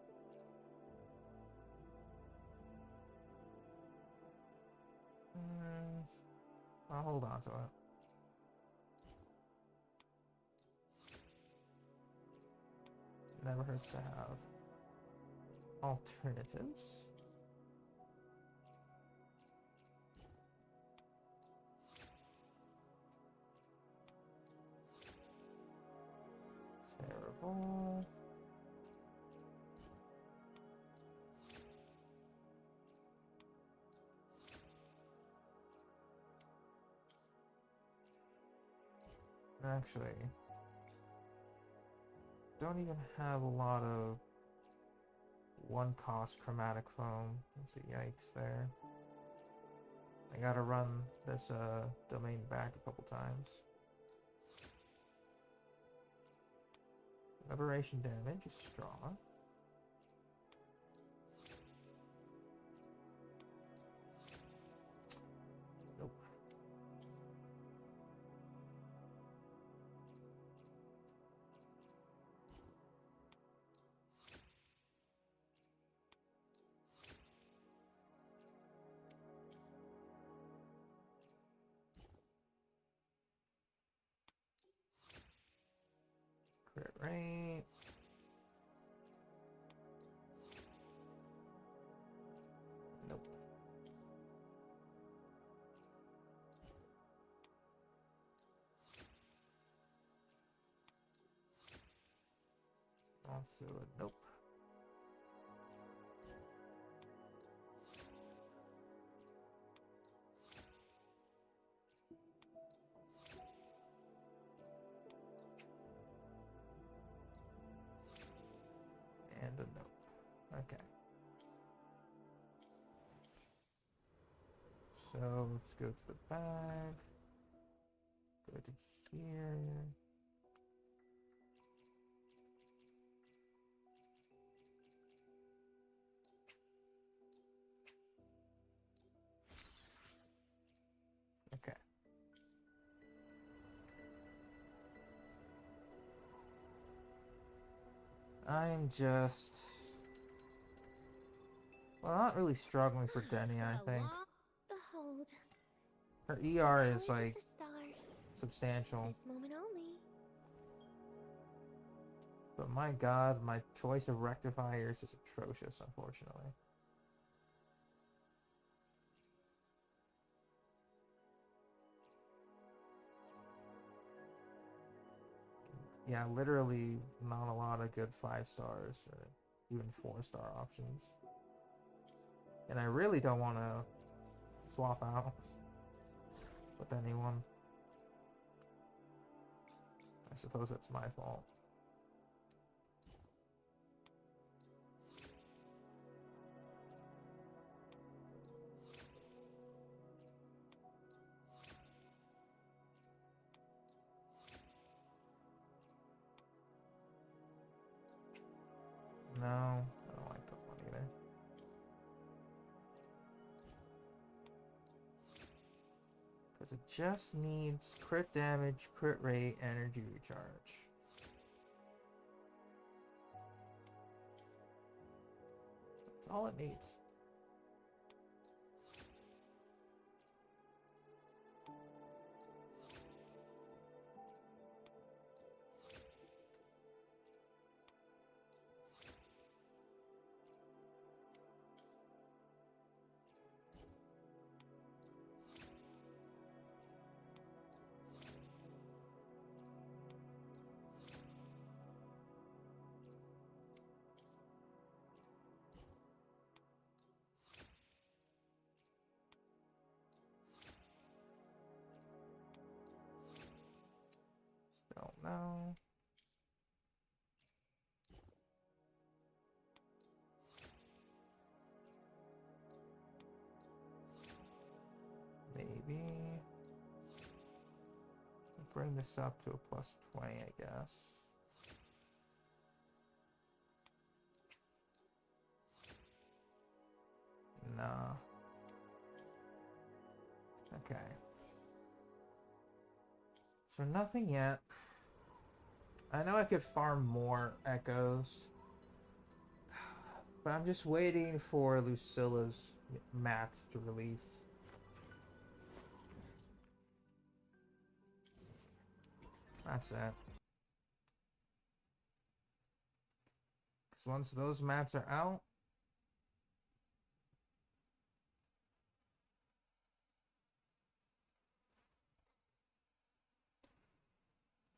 I'll hold on to it. Never hurts to have alternatives. Terrible. Actually, don't even have a lot of one cost chromatic foam. That's a yikes there. I gotta run this domain back a couple times. Liberation damage is strong. Nope. Crit rate. Nope. Also a nope. Okay. So let's go to the bag. Go to here. Okay. I'm just... Well, not really struggling for Denny, I think. Behold, Her the ER colors is, of like, the stars. substantial. This moment only. But my god, my choice of rectifiers is atrocious, unfortunately. Yeah, literally not a lot of good 5 stars or even 4-star options. And I really don't want to swap out with anyone. I suppose that's my fault. No, I don't like this one either. Because it just needs crit damage, crit rate, energy recharge. That's all it needs. Don't know. Maybe bring this up to a plus 20, I guess. Nah. Okay. So nothing yet. I know I could farm more echoes, but I'm just waiting for Lucilla's mats to release. That's it. Because once those mats are out,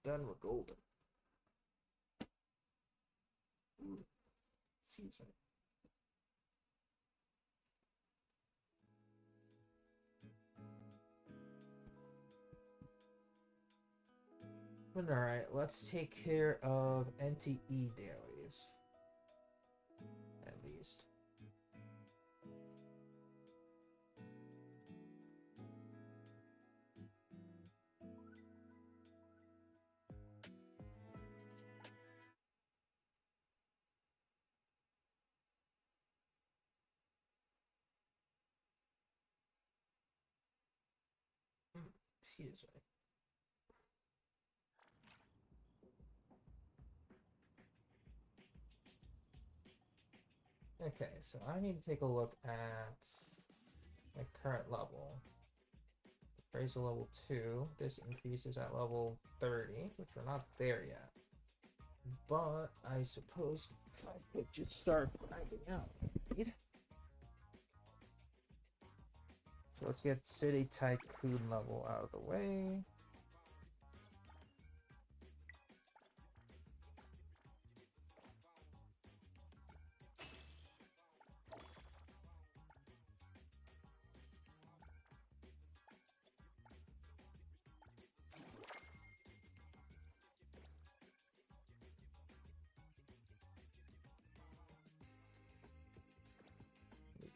then we're golden. Excuse me. But alright, let's take care of NTE dailies. At least. Excuse me. Okay, so I need to take a look at my current level. Appraisal level 2. This increases at level 30, which we're not there yet. But I suppose I could just start grinding out. So let's get City Tycoon level out of the way.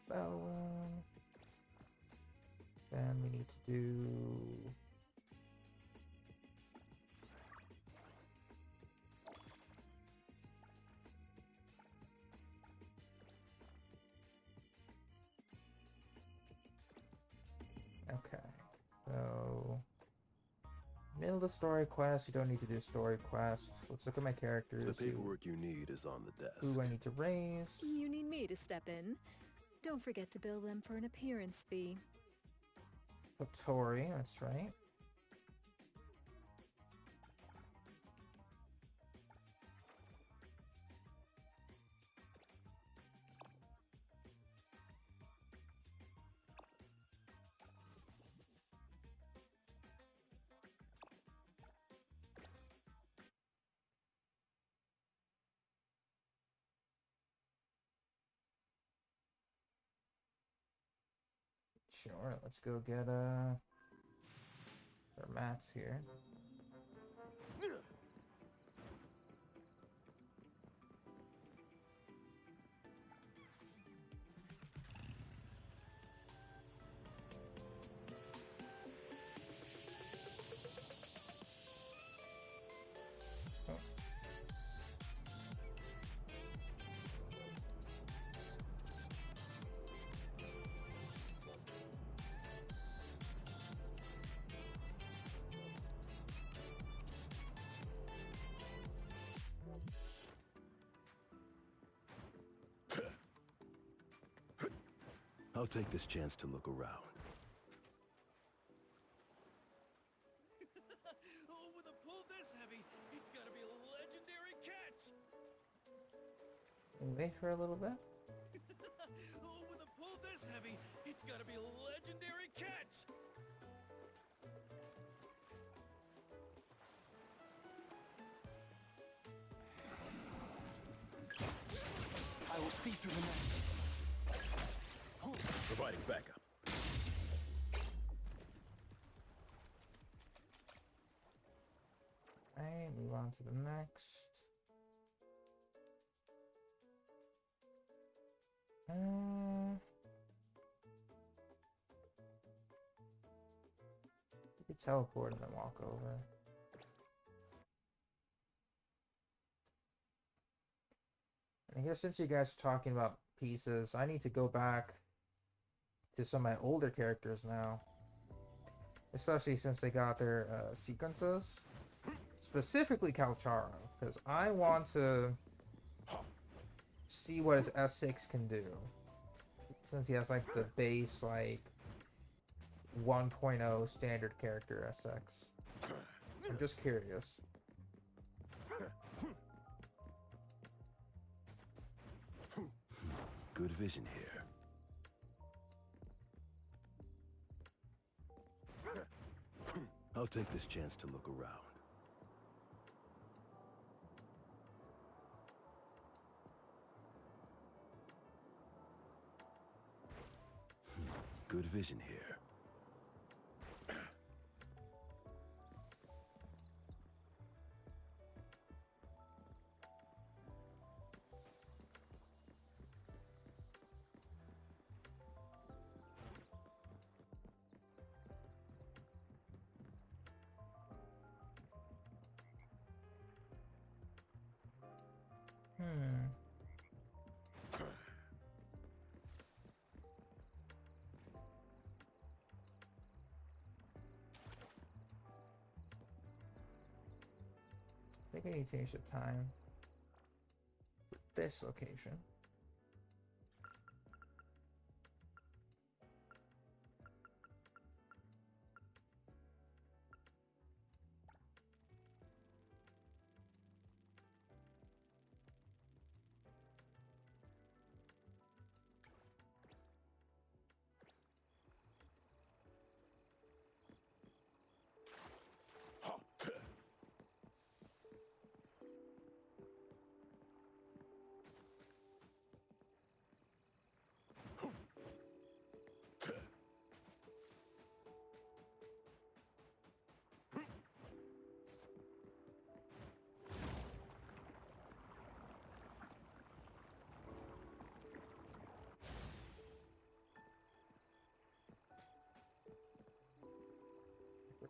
Battle room. Then we need to do... Okay, so... Middle the story quest, you don't need to do story quest. Let's look at my characters. The paperwork you need is on the desk. Who I need to raise. You need me to step in. Don't forget to bill them for an appearance fee. Tori, that's right. Sure, let's go get our mats here. I'll take this chance to look around. Oh, with a pull this heavy, it's gotta be a legendary catch! Wait for a little bit. Oh, with a pull this heavy, it's gotta be a legendary catch! I will see through the nexus. Providing backup. Alright, move on to the next. You could teleport and then walk over. And I guess since you guys are talking about pieces, I need to go back to some of my older characters now. Especially since they got their sequences. Specifically Calcharo, because I want to see what his S6 can do. Since he has like the base like 1.0 standard character S6. I'm just curious. Good vision here. I'll take this chance to look around. Good vision here. I think I need to change the time for this location.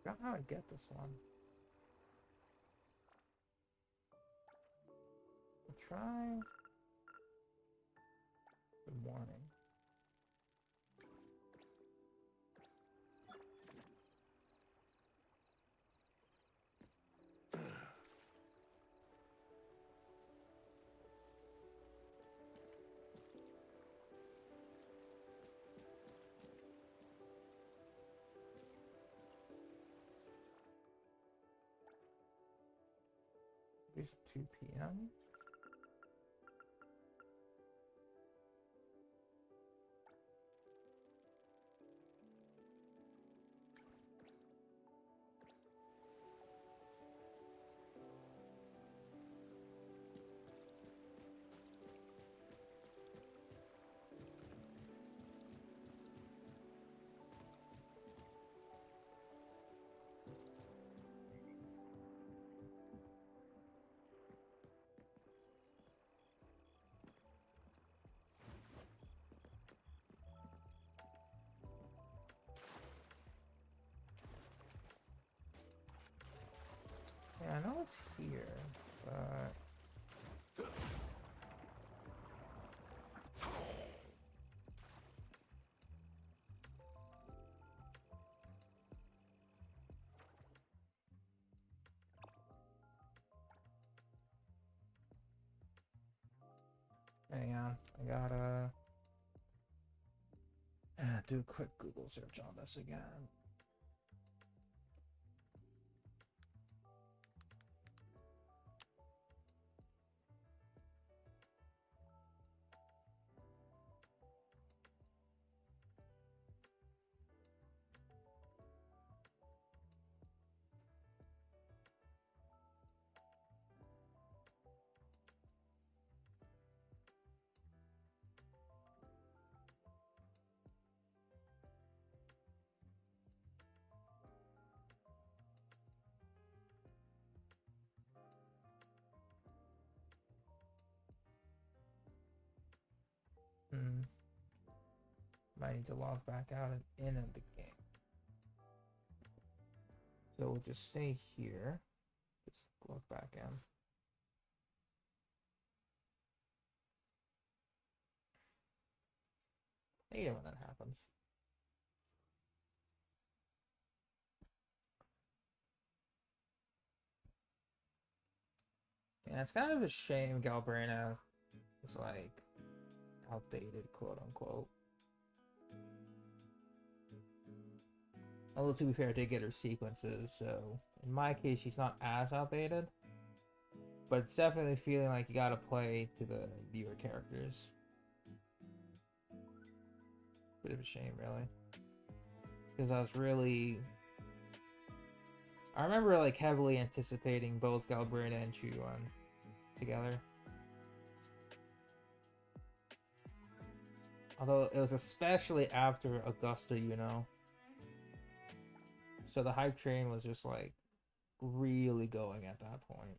forgot how to get this one. I'll try the morning. It's 2 p.m. Yeah, I know it's here, but hang on, I gotta do a quick Google search on this again. Might need to log back out and in of the game. So we'll just stay here. Just log back in. I hate it when that happens. Yeah, it's kind of a shame Galbrina is like outdated, quote unquote. Although to be fair, I did get her sequences, so in my case she's not as outdated. But it's definitely feeling like you gotta play to the viewer characters. Bit of a shame, really. Because I remember like heavily anticipating both Galbrina and Chuan together. Although it was especially after Augusta, you know. So the hype train was just like really going at that point.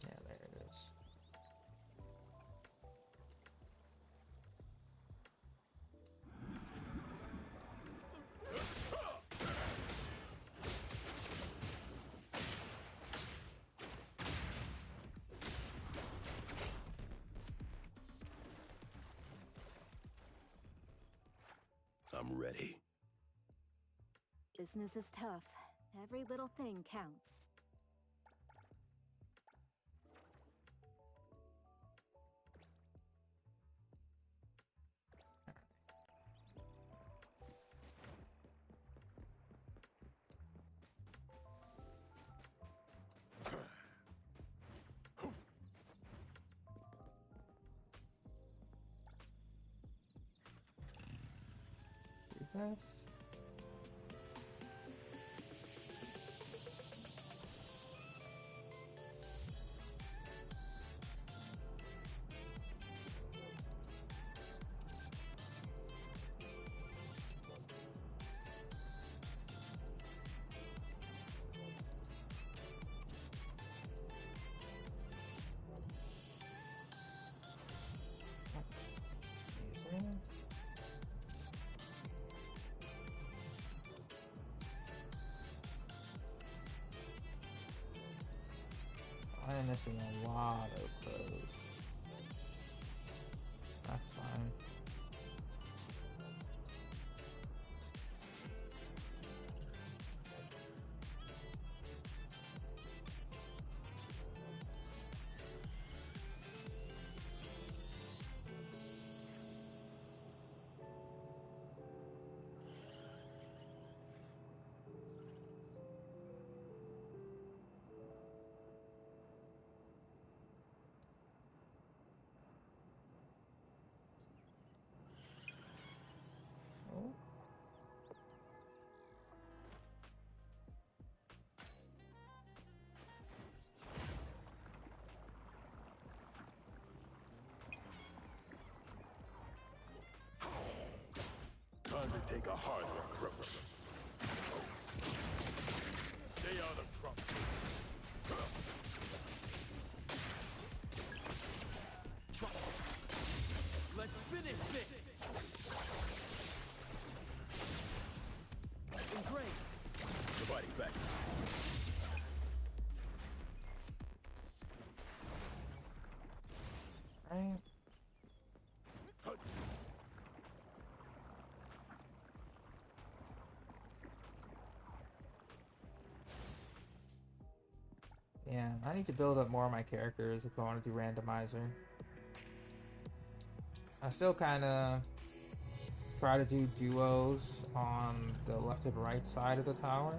Yeah, there it is. I'm ready. Business is tough. Every little thing counts. Jesus. missing a lot of clothes. That's fine. Oh. Time to take a harder approach. Stay out of trouble. Let's finish this! Great! Providing back. Right. Yeah, I need to build up more of my characters if I want to do randomizer. I still kind of try to do duos on the left and right side of the tower.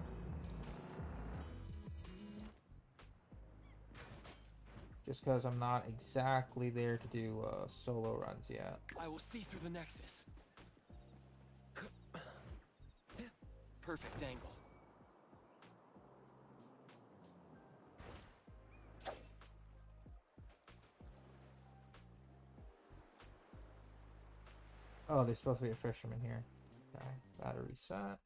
Just because I'm not exactly there to do solo runs yet. I will see through the Nexus. Perfect angle. Oh, there's supposed to be a fisherman here. Okay, battery set.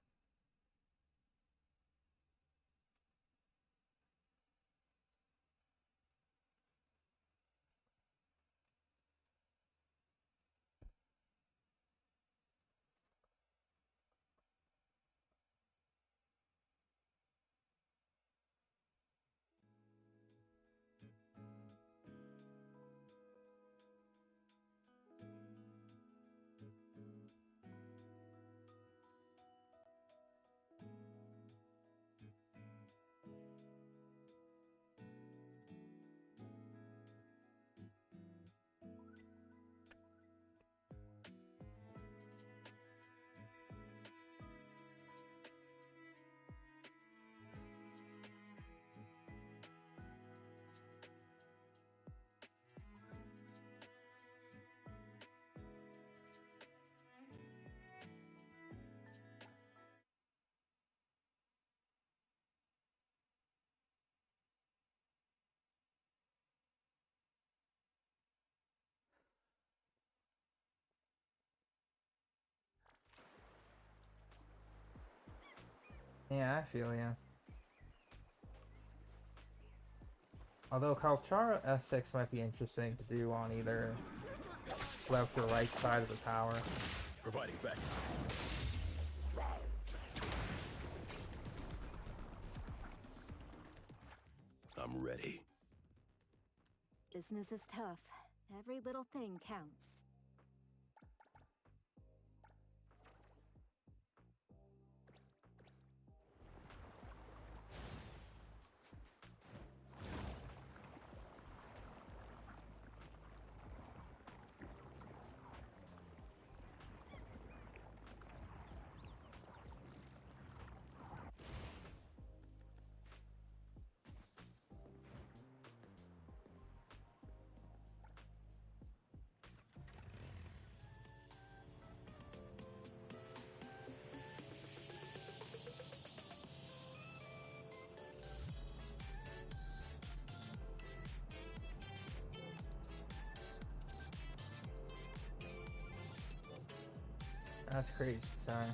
Yeah, I feel ya. Although Kalchara S6 might be interesting to do on either left or right side of the tower. Providing back. I'm ready. Business is tough. Every little thing counts. That's crazy, sorry.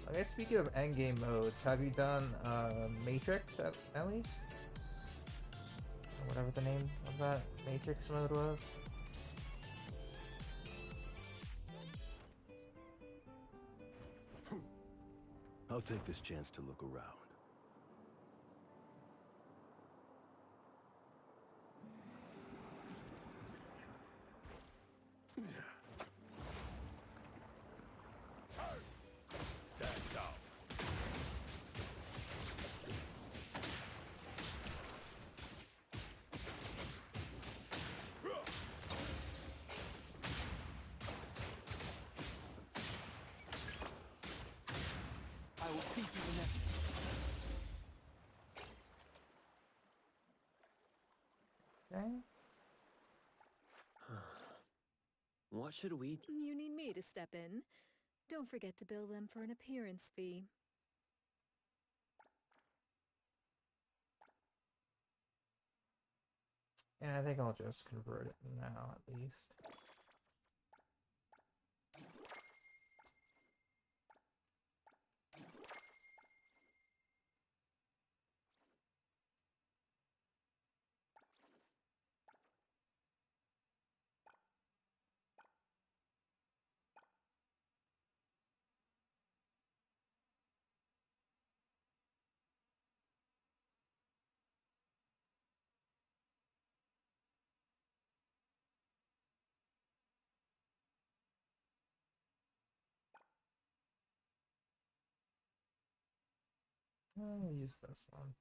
I guess speaking of endgame modes, have you done Matrix at least? Or whatever the name of that Matrix mode was? I'll take this chance to look around. Stand down. I will see through the nexus. Okay. What should we do? You need me to step in. Don't forget to bill them for an appearance fee. Yeah, I think I'll just convert it now at least. I'll use this one.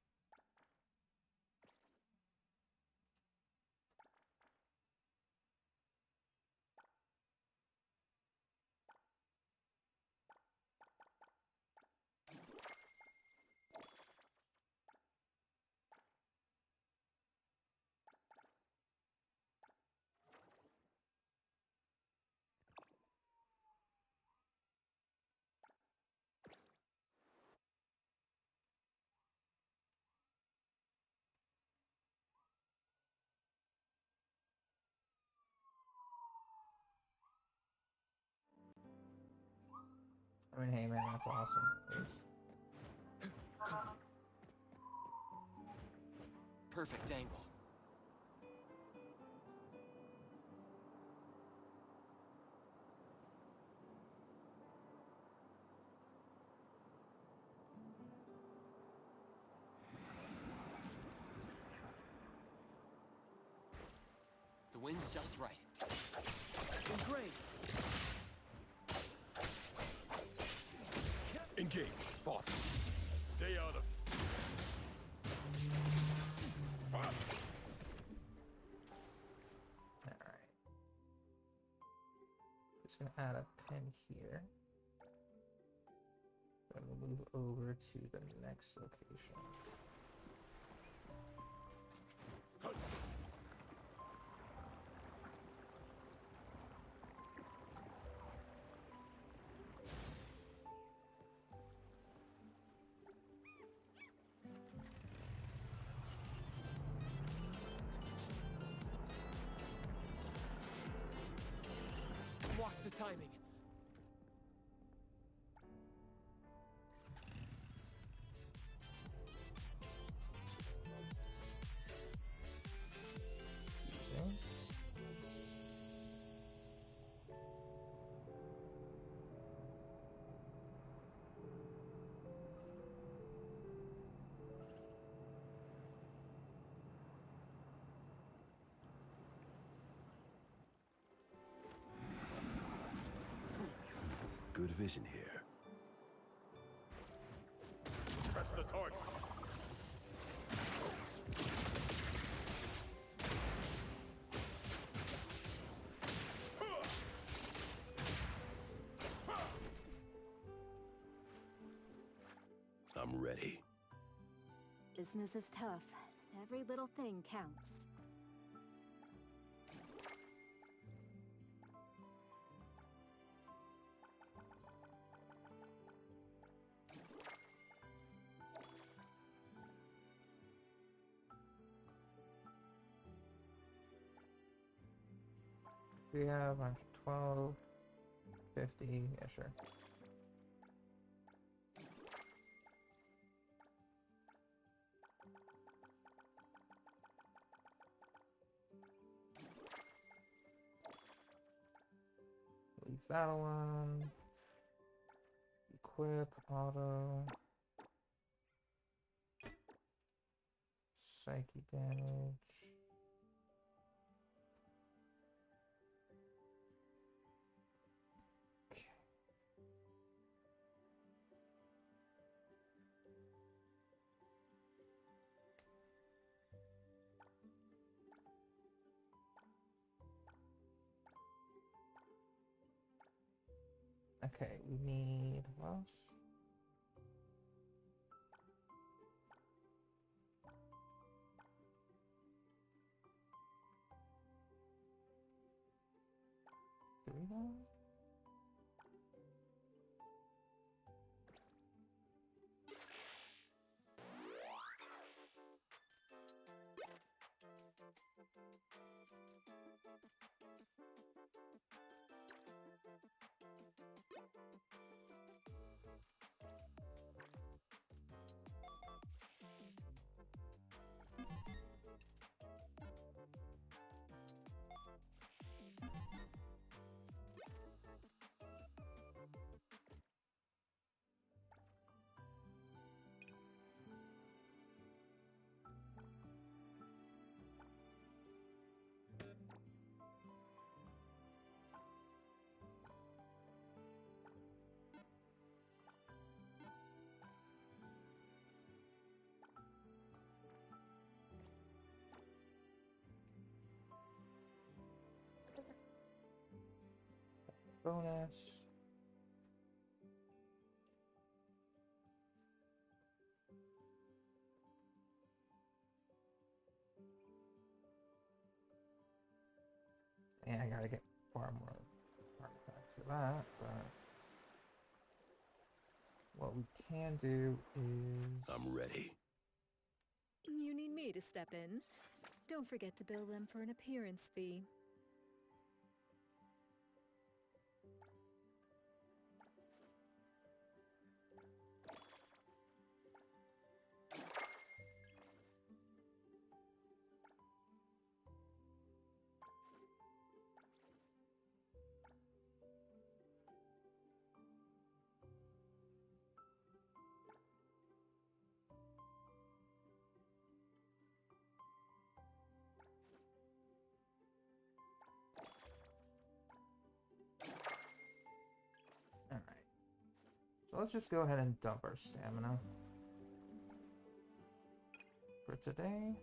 I mean, hey man, that's awesome. At least. Perfect angle. The wind's just right. Great. Engage, boss. Stay out of. Alright. Just gonna add a pen here. Then we'll move over to the next location. Watch the timing. Okay. Good vision here. Press the target. I'm ready. Business is tough. Every little thing counts. We have 112, 50, yeah, sure. Leave that alone. equip, auto, psyche damage. Okay, we need what else? Three more? Bonus. And I gotta get far more artifacts for that, but what we can do is... I'm ready. You need me to step in? Don't forget to bill them for an appearance fee. Alright. So let's just go ahead and dump our stamina for today.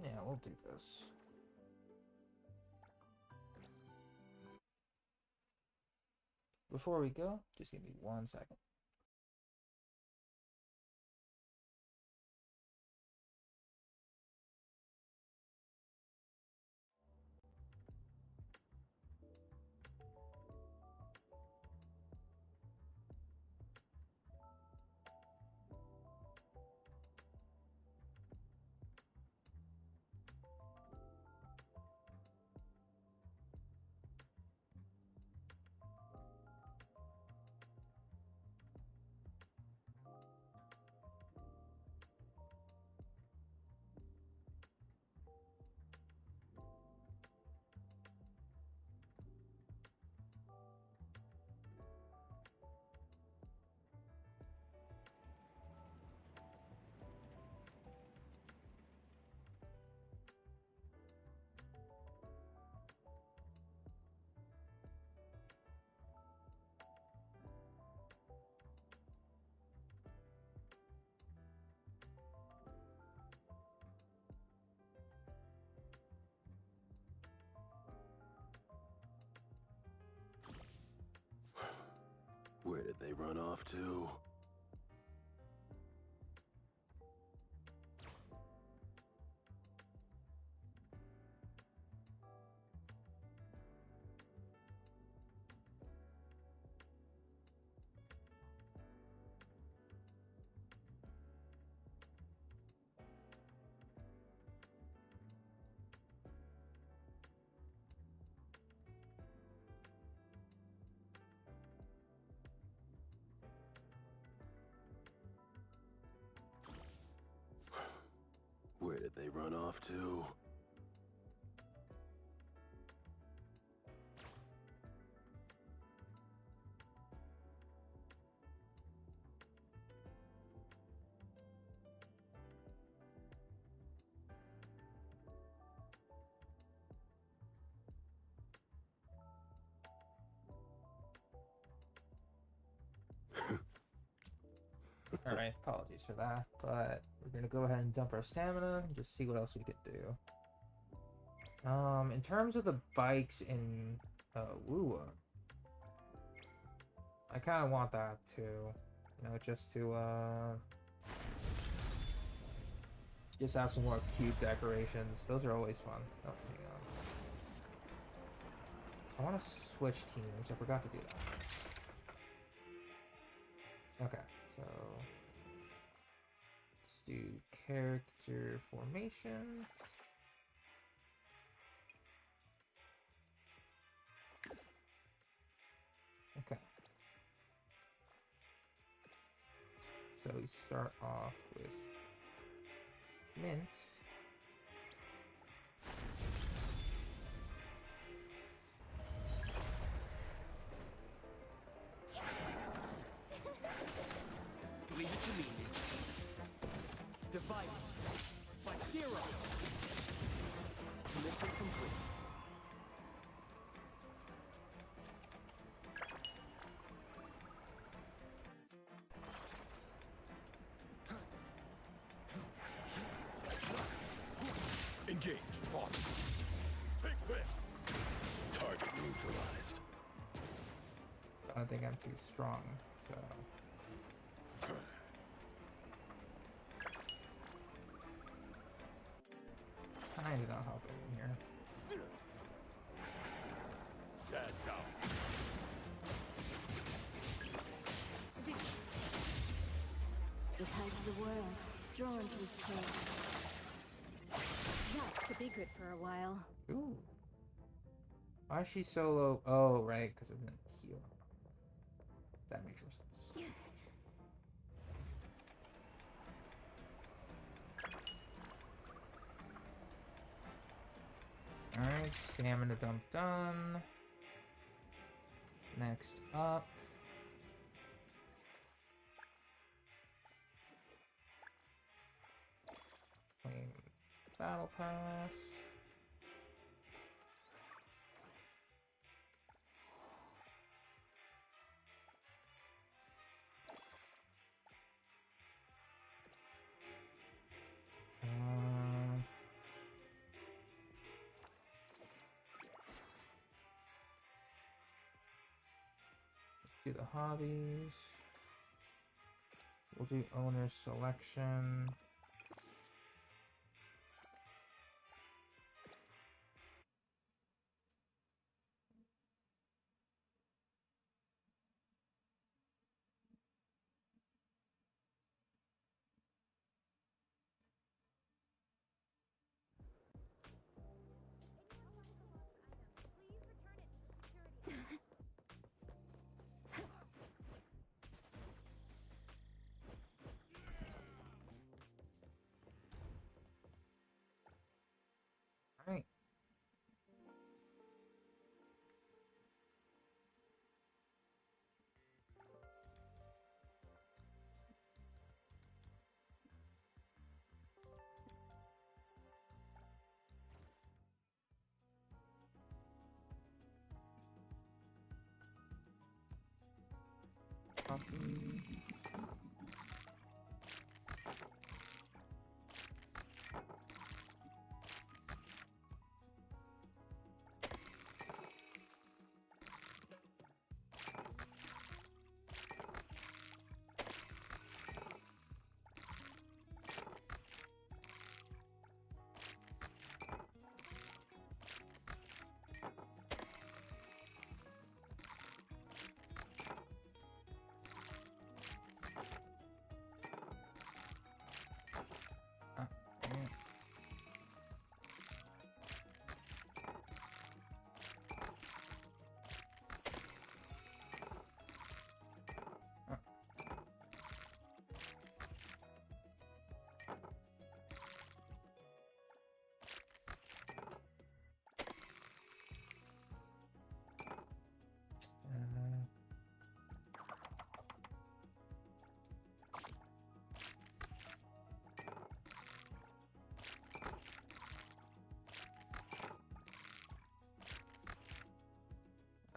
Yeah, we'll do this. Before we go, just give me 1 second. Where did they run off to? stuff too. Alright, apologies for that, but we're gonna go ahead and dump our stamina and just see what else we could do. In terms of the bikes in Wua, I kind of want that too, you know, just to just have some more cube decorations. Those are always fun. Oh, hang on. I want to switch teams. I forgot to do that. Okay, so let's do character formation. Okay. So we start off with Mint. Leave it to me. Divide by hero. Mission complete. Engage. Boss. Take this. Target neutralized. I don't think I'm too strong, so. Kinda not helping here. Stand down. The tide of the world, drawn to his place. That could be good for a while. Ooh. Why is she so low? Oh, right, because of the heal. That makes more sense. Alright, stamina dump done. Next up. Claim battle pass. Do the hobbies. We'll do owner selection. Alright. Copy.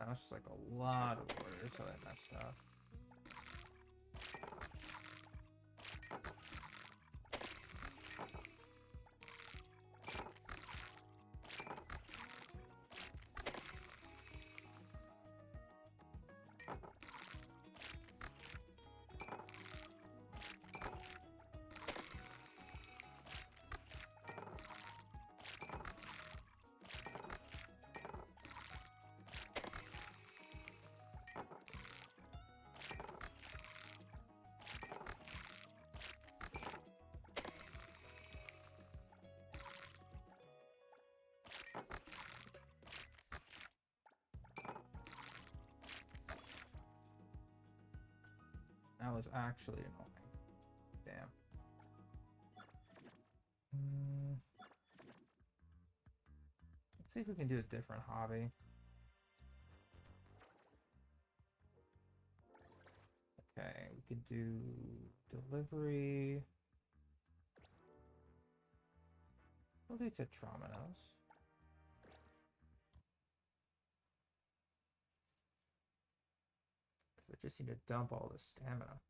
That was just like a lot of orders, so I messed up. That was actually annoying. Damn. Let's see if we can do a different hobby. Okay, we could do delivery. We'll do Tetrominos. Because I just need to dump all this stamina.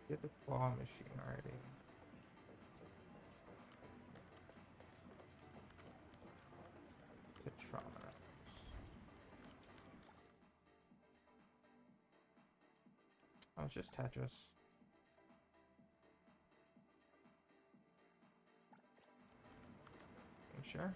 Get the claw machine already. Tetrominos. Oh, it's just Tetris. You sure?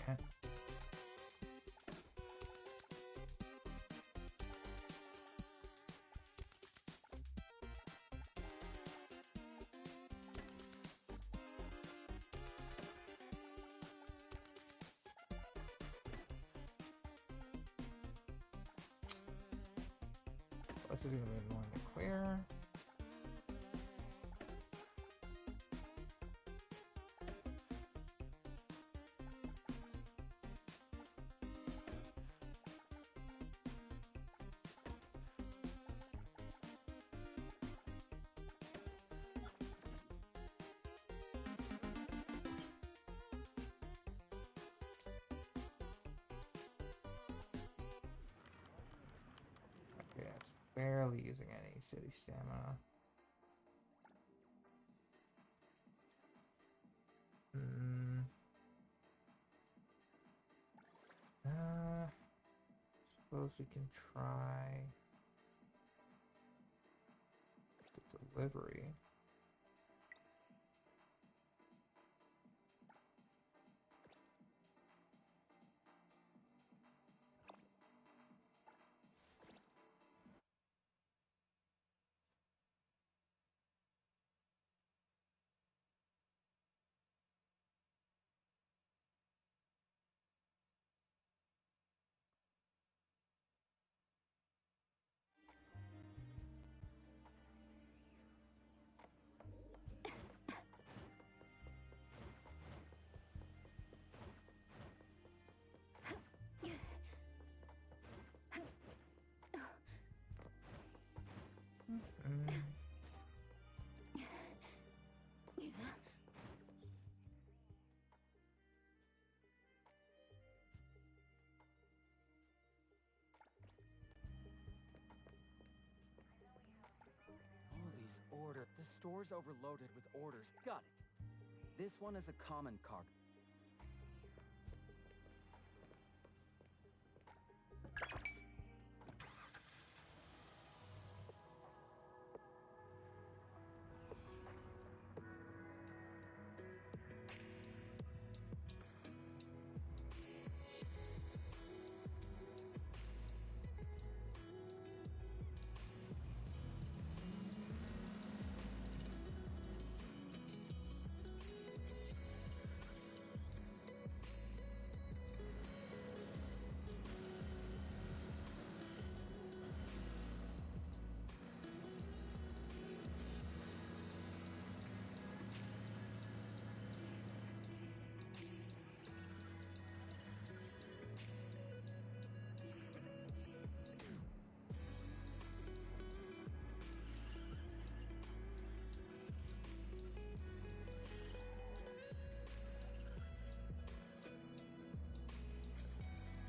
Dang it. This is going to be annoying to clear. Okay, it's barely using any city stamina. Suppose we can try the delivery. store's overloaded with orders. Got it. This one is a common cargo.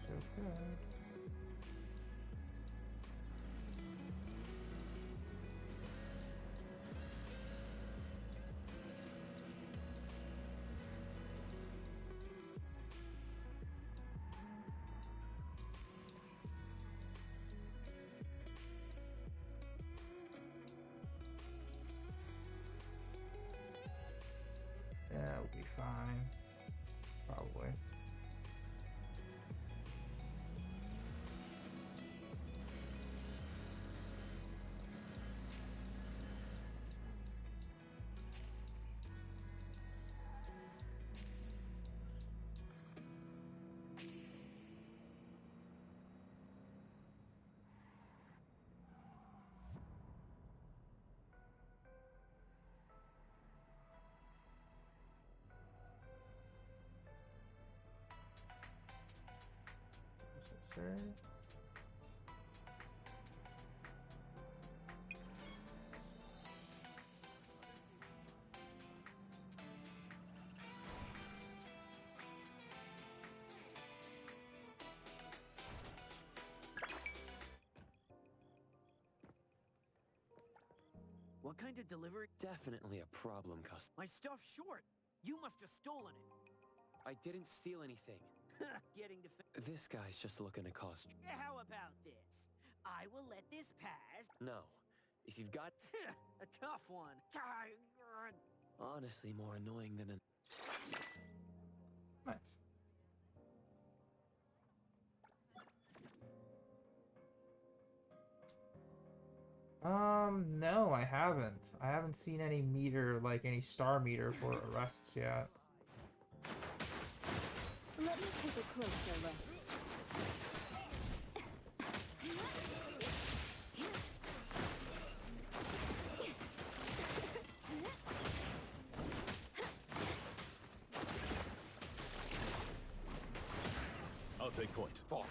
So good. That'll be fine. Probably. Sir. What kind of delivery? Definitely a problem, cuz. My stuff's short. You must have stolen it. I didn't steal anything. Getting to. This guy's just looking to cause. How about this? I will let this pass. No. If you've got... A tough one. Honestly, more annoying than an... Nice. No, I haven't. I haven't seen any meter, like any star meter for arrests yet. Let me take a closer look. I'll take point. False.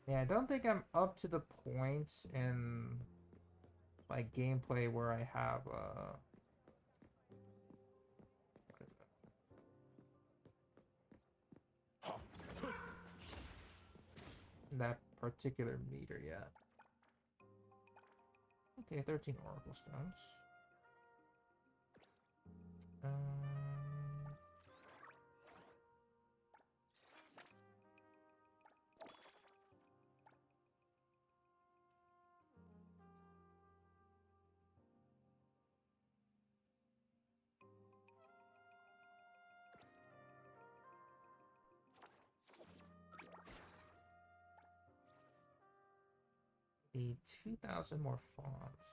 Yeah, I don't think I'm up to the point in my gameplay where I have what is it? That particular meter yet. Okay, 13 Oracle Stones. Need 2,000 more fonts.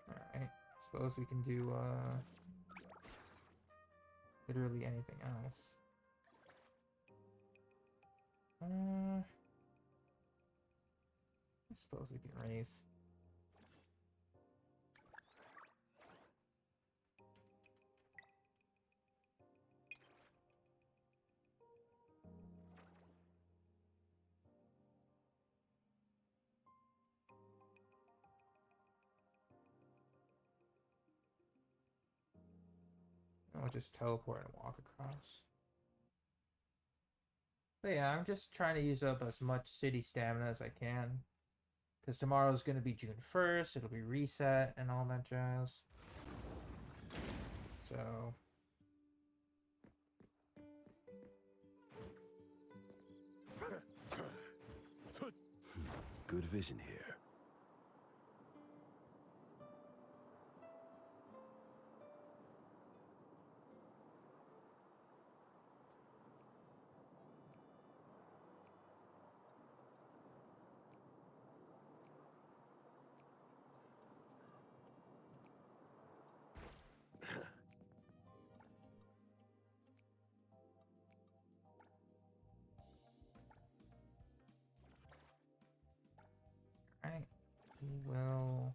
Alright, suppose we can do literally anything else. I suppose we can raise. I'll just teleport and walk across. But yeah, I'm just trying to use up as much city stamina as I can. Because tomorrow's going to be June 1st, it'll be reset and all that jazz. So... Good vision here. Alright, we will...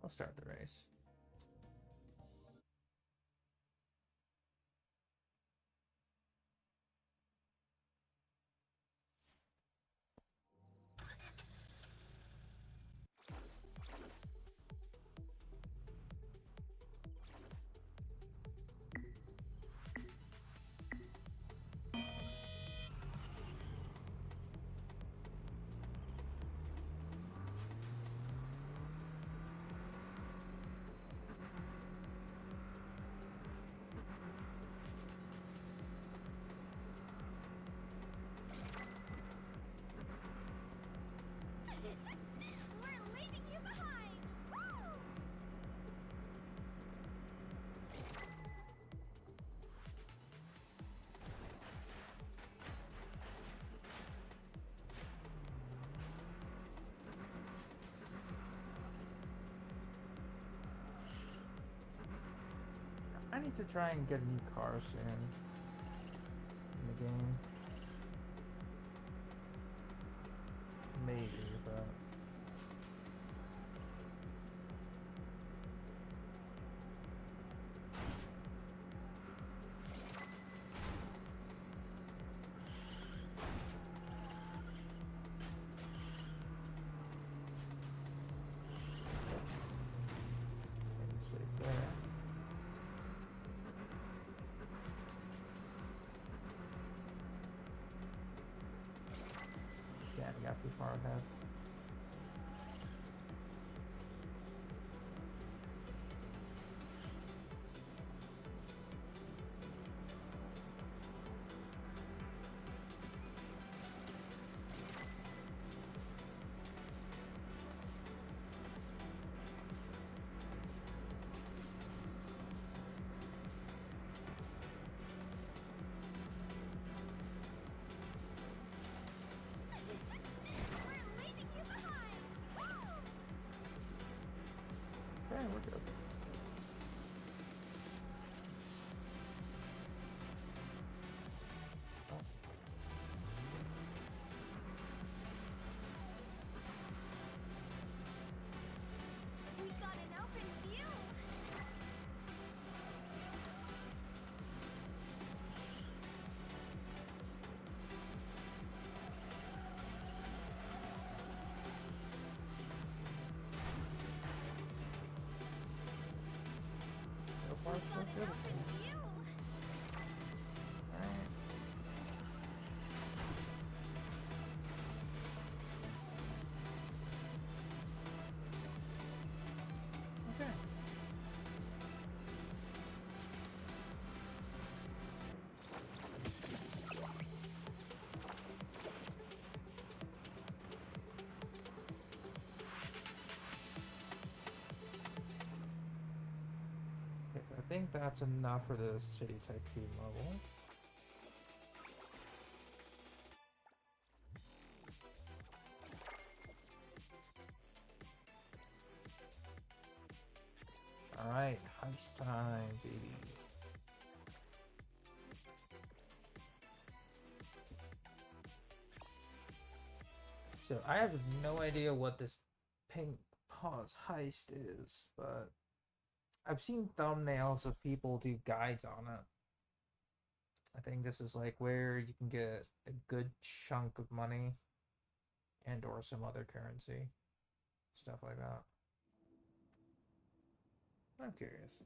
I'll start the race. We're leaving you behind! Woo! I need to try and get a new car soon in the game. Maybe, but... Safe there. Yeah, I got too far ahead. We're leaving you behind! Woo! Okay, we're good. We got an open view! So far, so good. View! Alright. Okay. Okay, I think that's enough for the City Tycoon level. Alright, heist time, baby. So I have no idea what this pink pause heist is, but I've seen thumbnails of people do guides on it. I think this is like where you can get a good chunk of money and or some other currency. Stuff like that. I'm curious.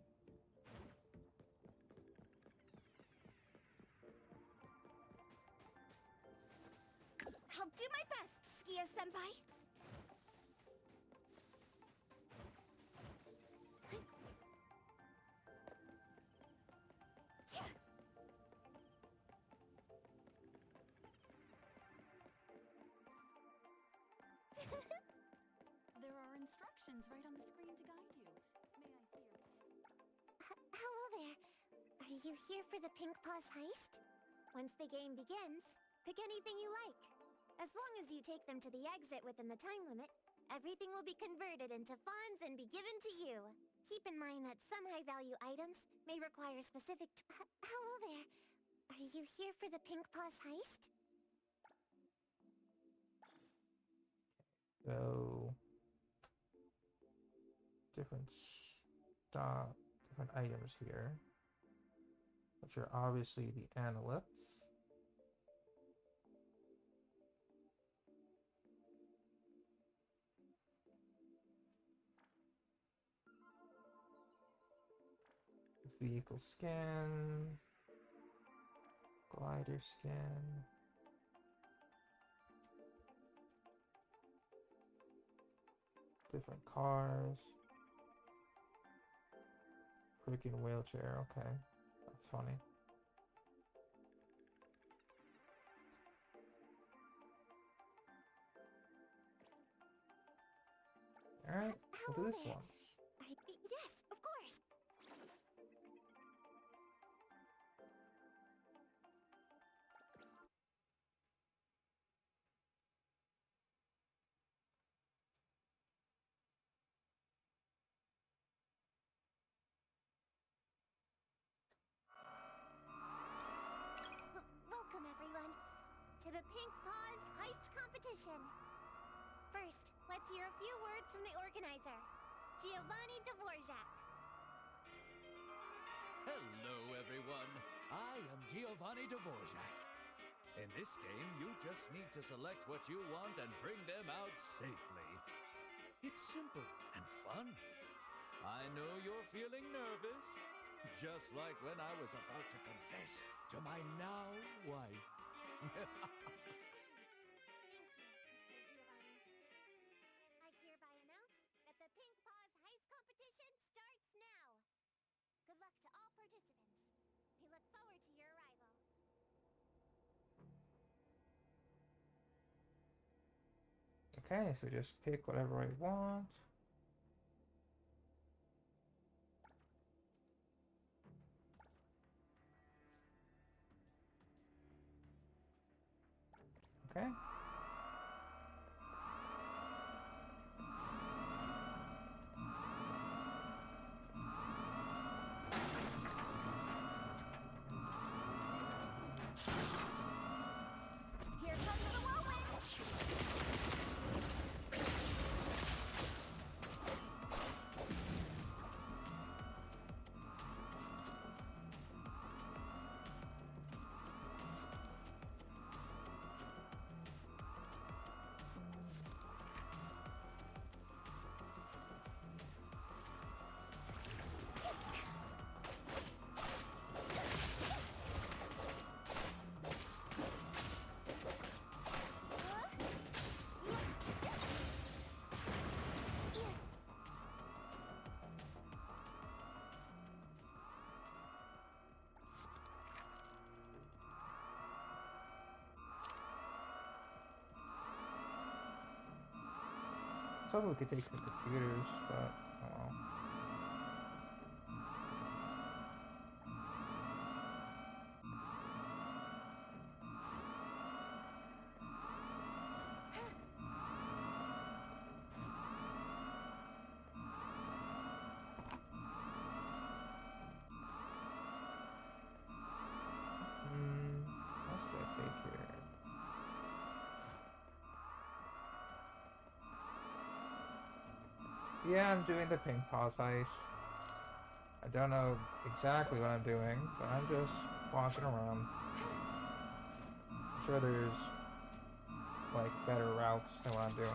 I'll do my best, Skia-senpai. There are instructions right on the screen to guide you. May I hear? Hello there. Are you here for the Pink Paws heist? Once the game begins, pick anything you like. As long as you take them to the exit within the time limit, everything will be converted into funds and be given to you. Keep in mind that some high-value items may require specific... Hello there. Are you here for the Pink Paws heist? So different different items here, which are obviously the analysts. Vehicle scan, glider scan. Different cars. Freaking wheelchair, okay. That's funny. Alright, we'll do this once. Yes, of course. Welcome, everyone, to the Pink Paws Heist Competition. First, let's hear a few words from the organizer, Giovanni Dvorak. Hello, everyone. I am Giovanni Dvorak. In this game, you just need to select what you want and bring them out safely. It's simple and fun. I know you're feeling nervous, just like when I was about to confess to my now wife. Thank you, Mr. Giovanni. I hereby announce that the Pink Paws Heist Competition starts now. Good luck to all participants. We look forward to your arrival. Okay, so just pick whatever I want. Okay. Here comes the whirlwind! So we could take the computers, but oh well. What else do I take here? Yeah, I'm doing the Pink Paws heist. I don't know exactly what I'm doing, but I'm just walking around. I'm sure there's like better routes than what I'm doing.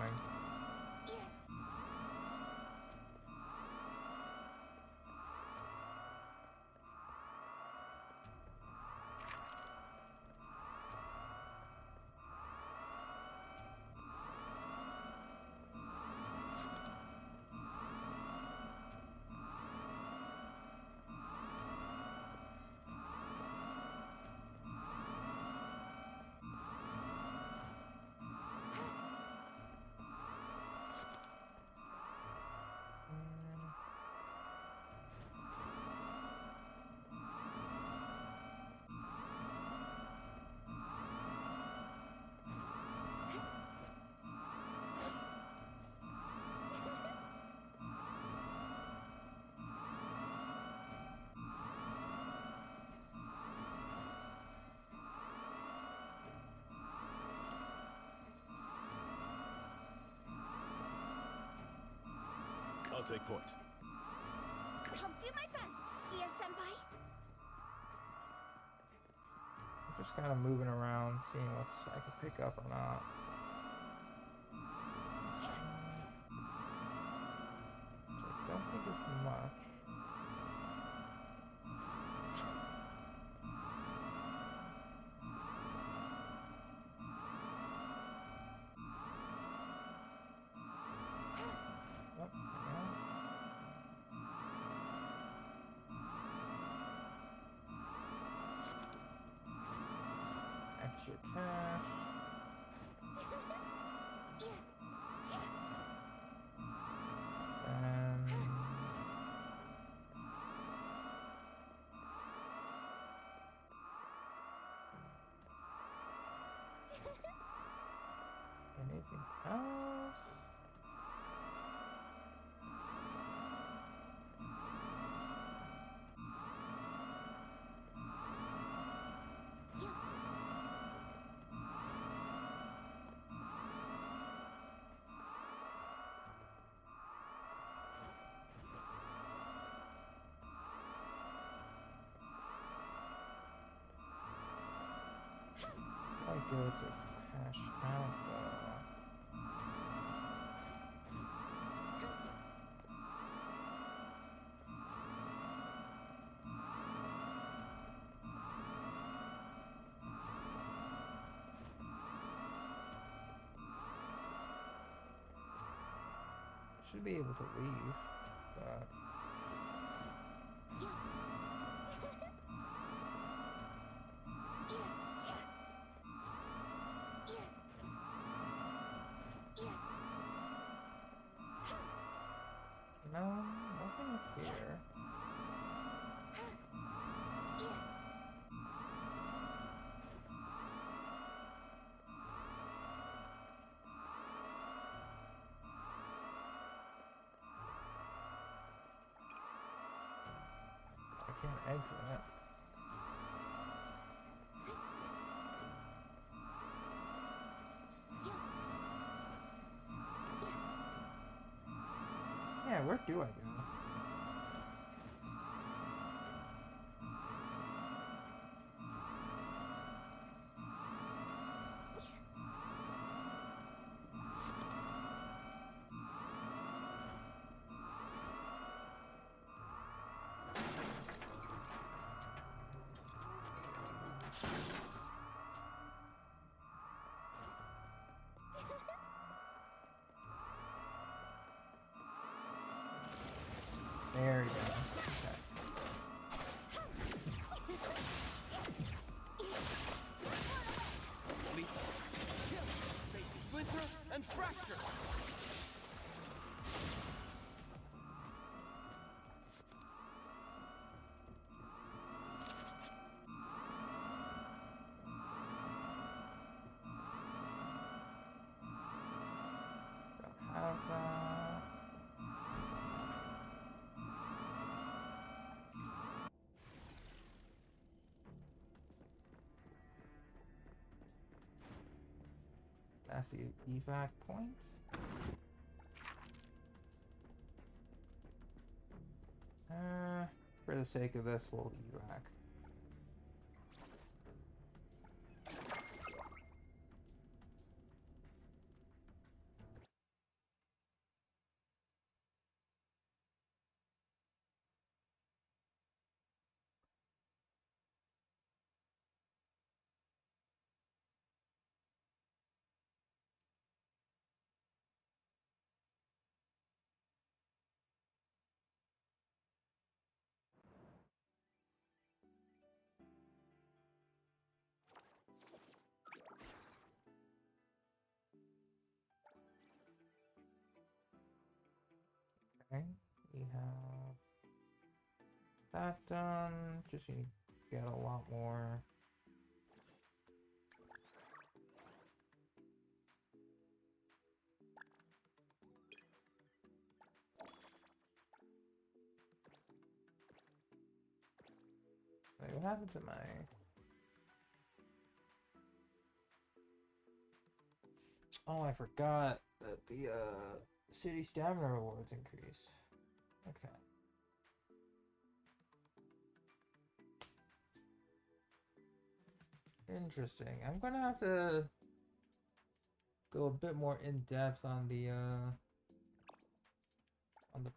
I'll take point. I'll do my best, Skia-senpai. I'm just kind of moving around, seeing what's I can pick up or not. Which I don't think it's much. Oh, hang on. Extra cash. Anything else? Quite good to cash out though. Should be able to leave, but no, nothing up here. I can't exit it. Yeah, where do I go? There we go. Okay. Splinter and fracture. Don't have that. That's the evac point. the sake of this, we'll evac. Okay, we have that done. Just need to get a lot more. Wait, what happened to my... Oh, I forgot that the city stamina rewards increase. Okay. Interesting. I'm gonna have to go a bit more in depth on the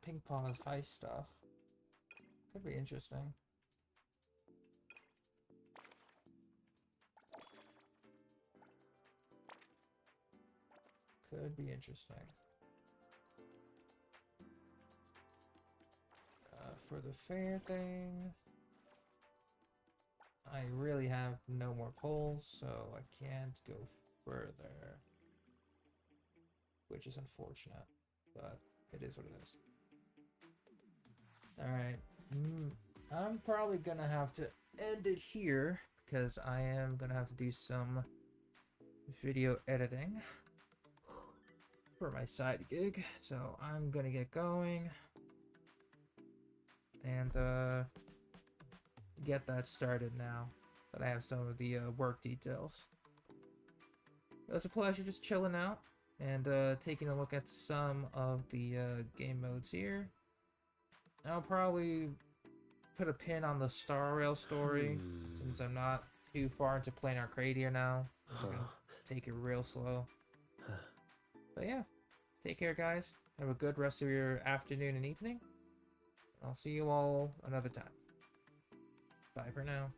ping pong's high stuff. Could be interesting. Could be interesting. For the fair thing, I really have no more polls, so I can't go further. Which is unfortunate, but it is what it is. Alright. I'm probably gonna have to end it here, because I am gonna have to do some video editing for my side gig. So I'm gonna get going and get that started now that I have some of the work details. It was a pleasure just chilling out and taking a look at some of the game modes here. I'll probably put a pin on the Star Rail story since I'm not too far into playing Arcadia now. I'm gonna take it real slow. But yeah, take care guys. Have a good rest of your afternoon and evening. I'll see you all another time. Bye for now.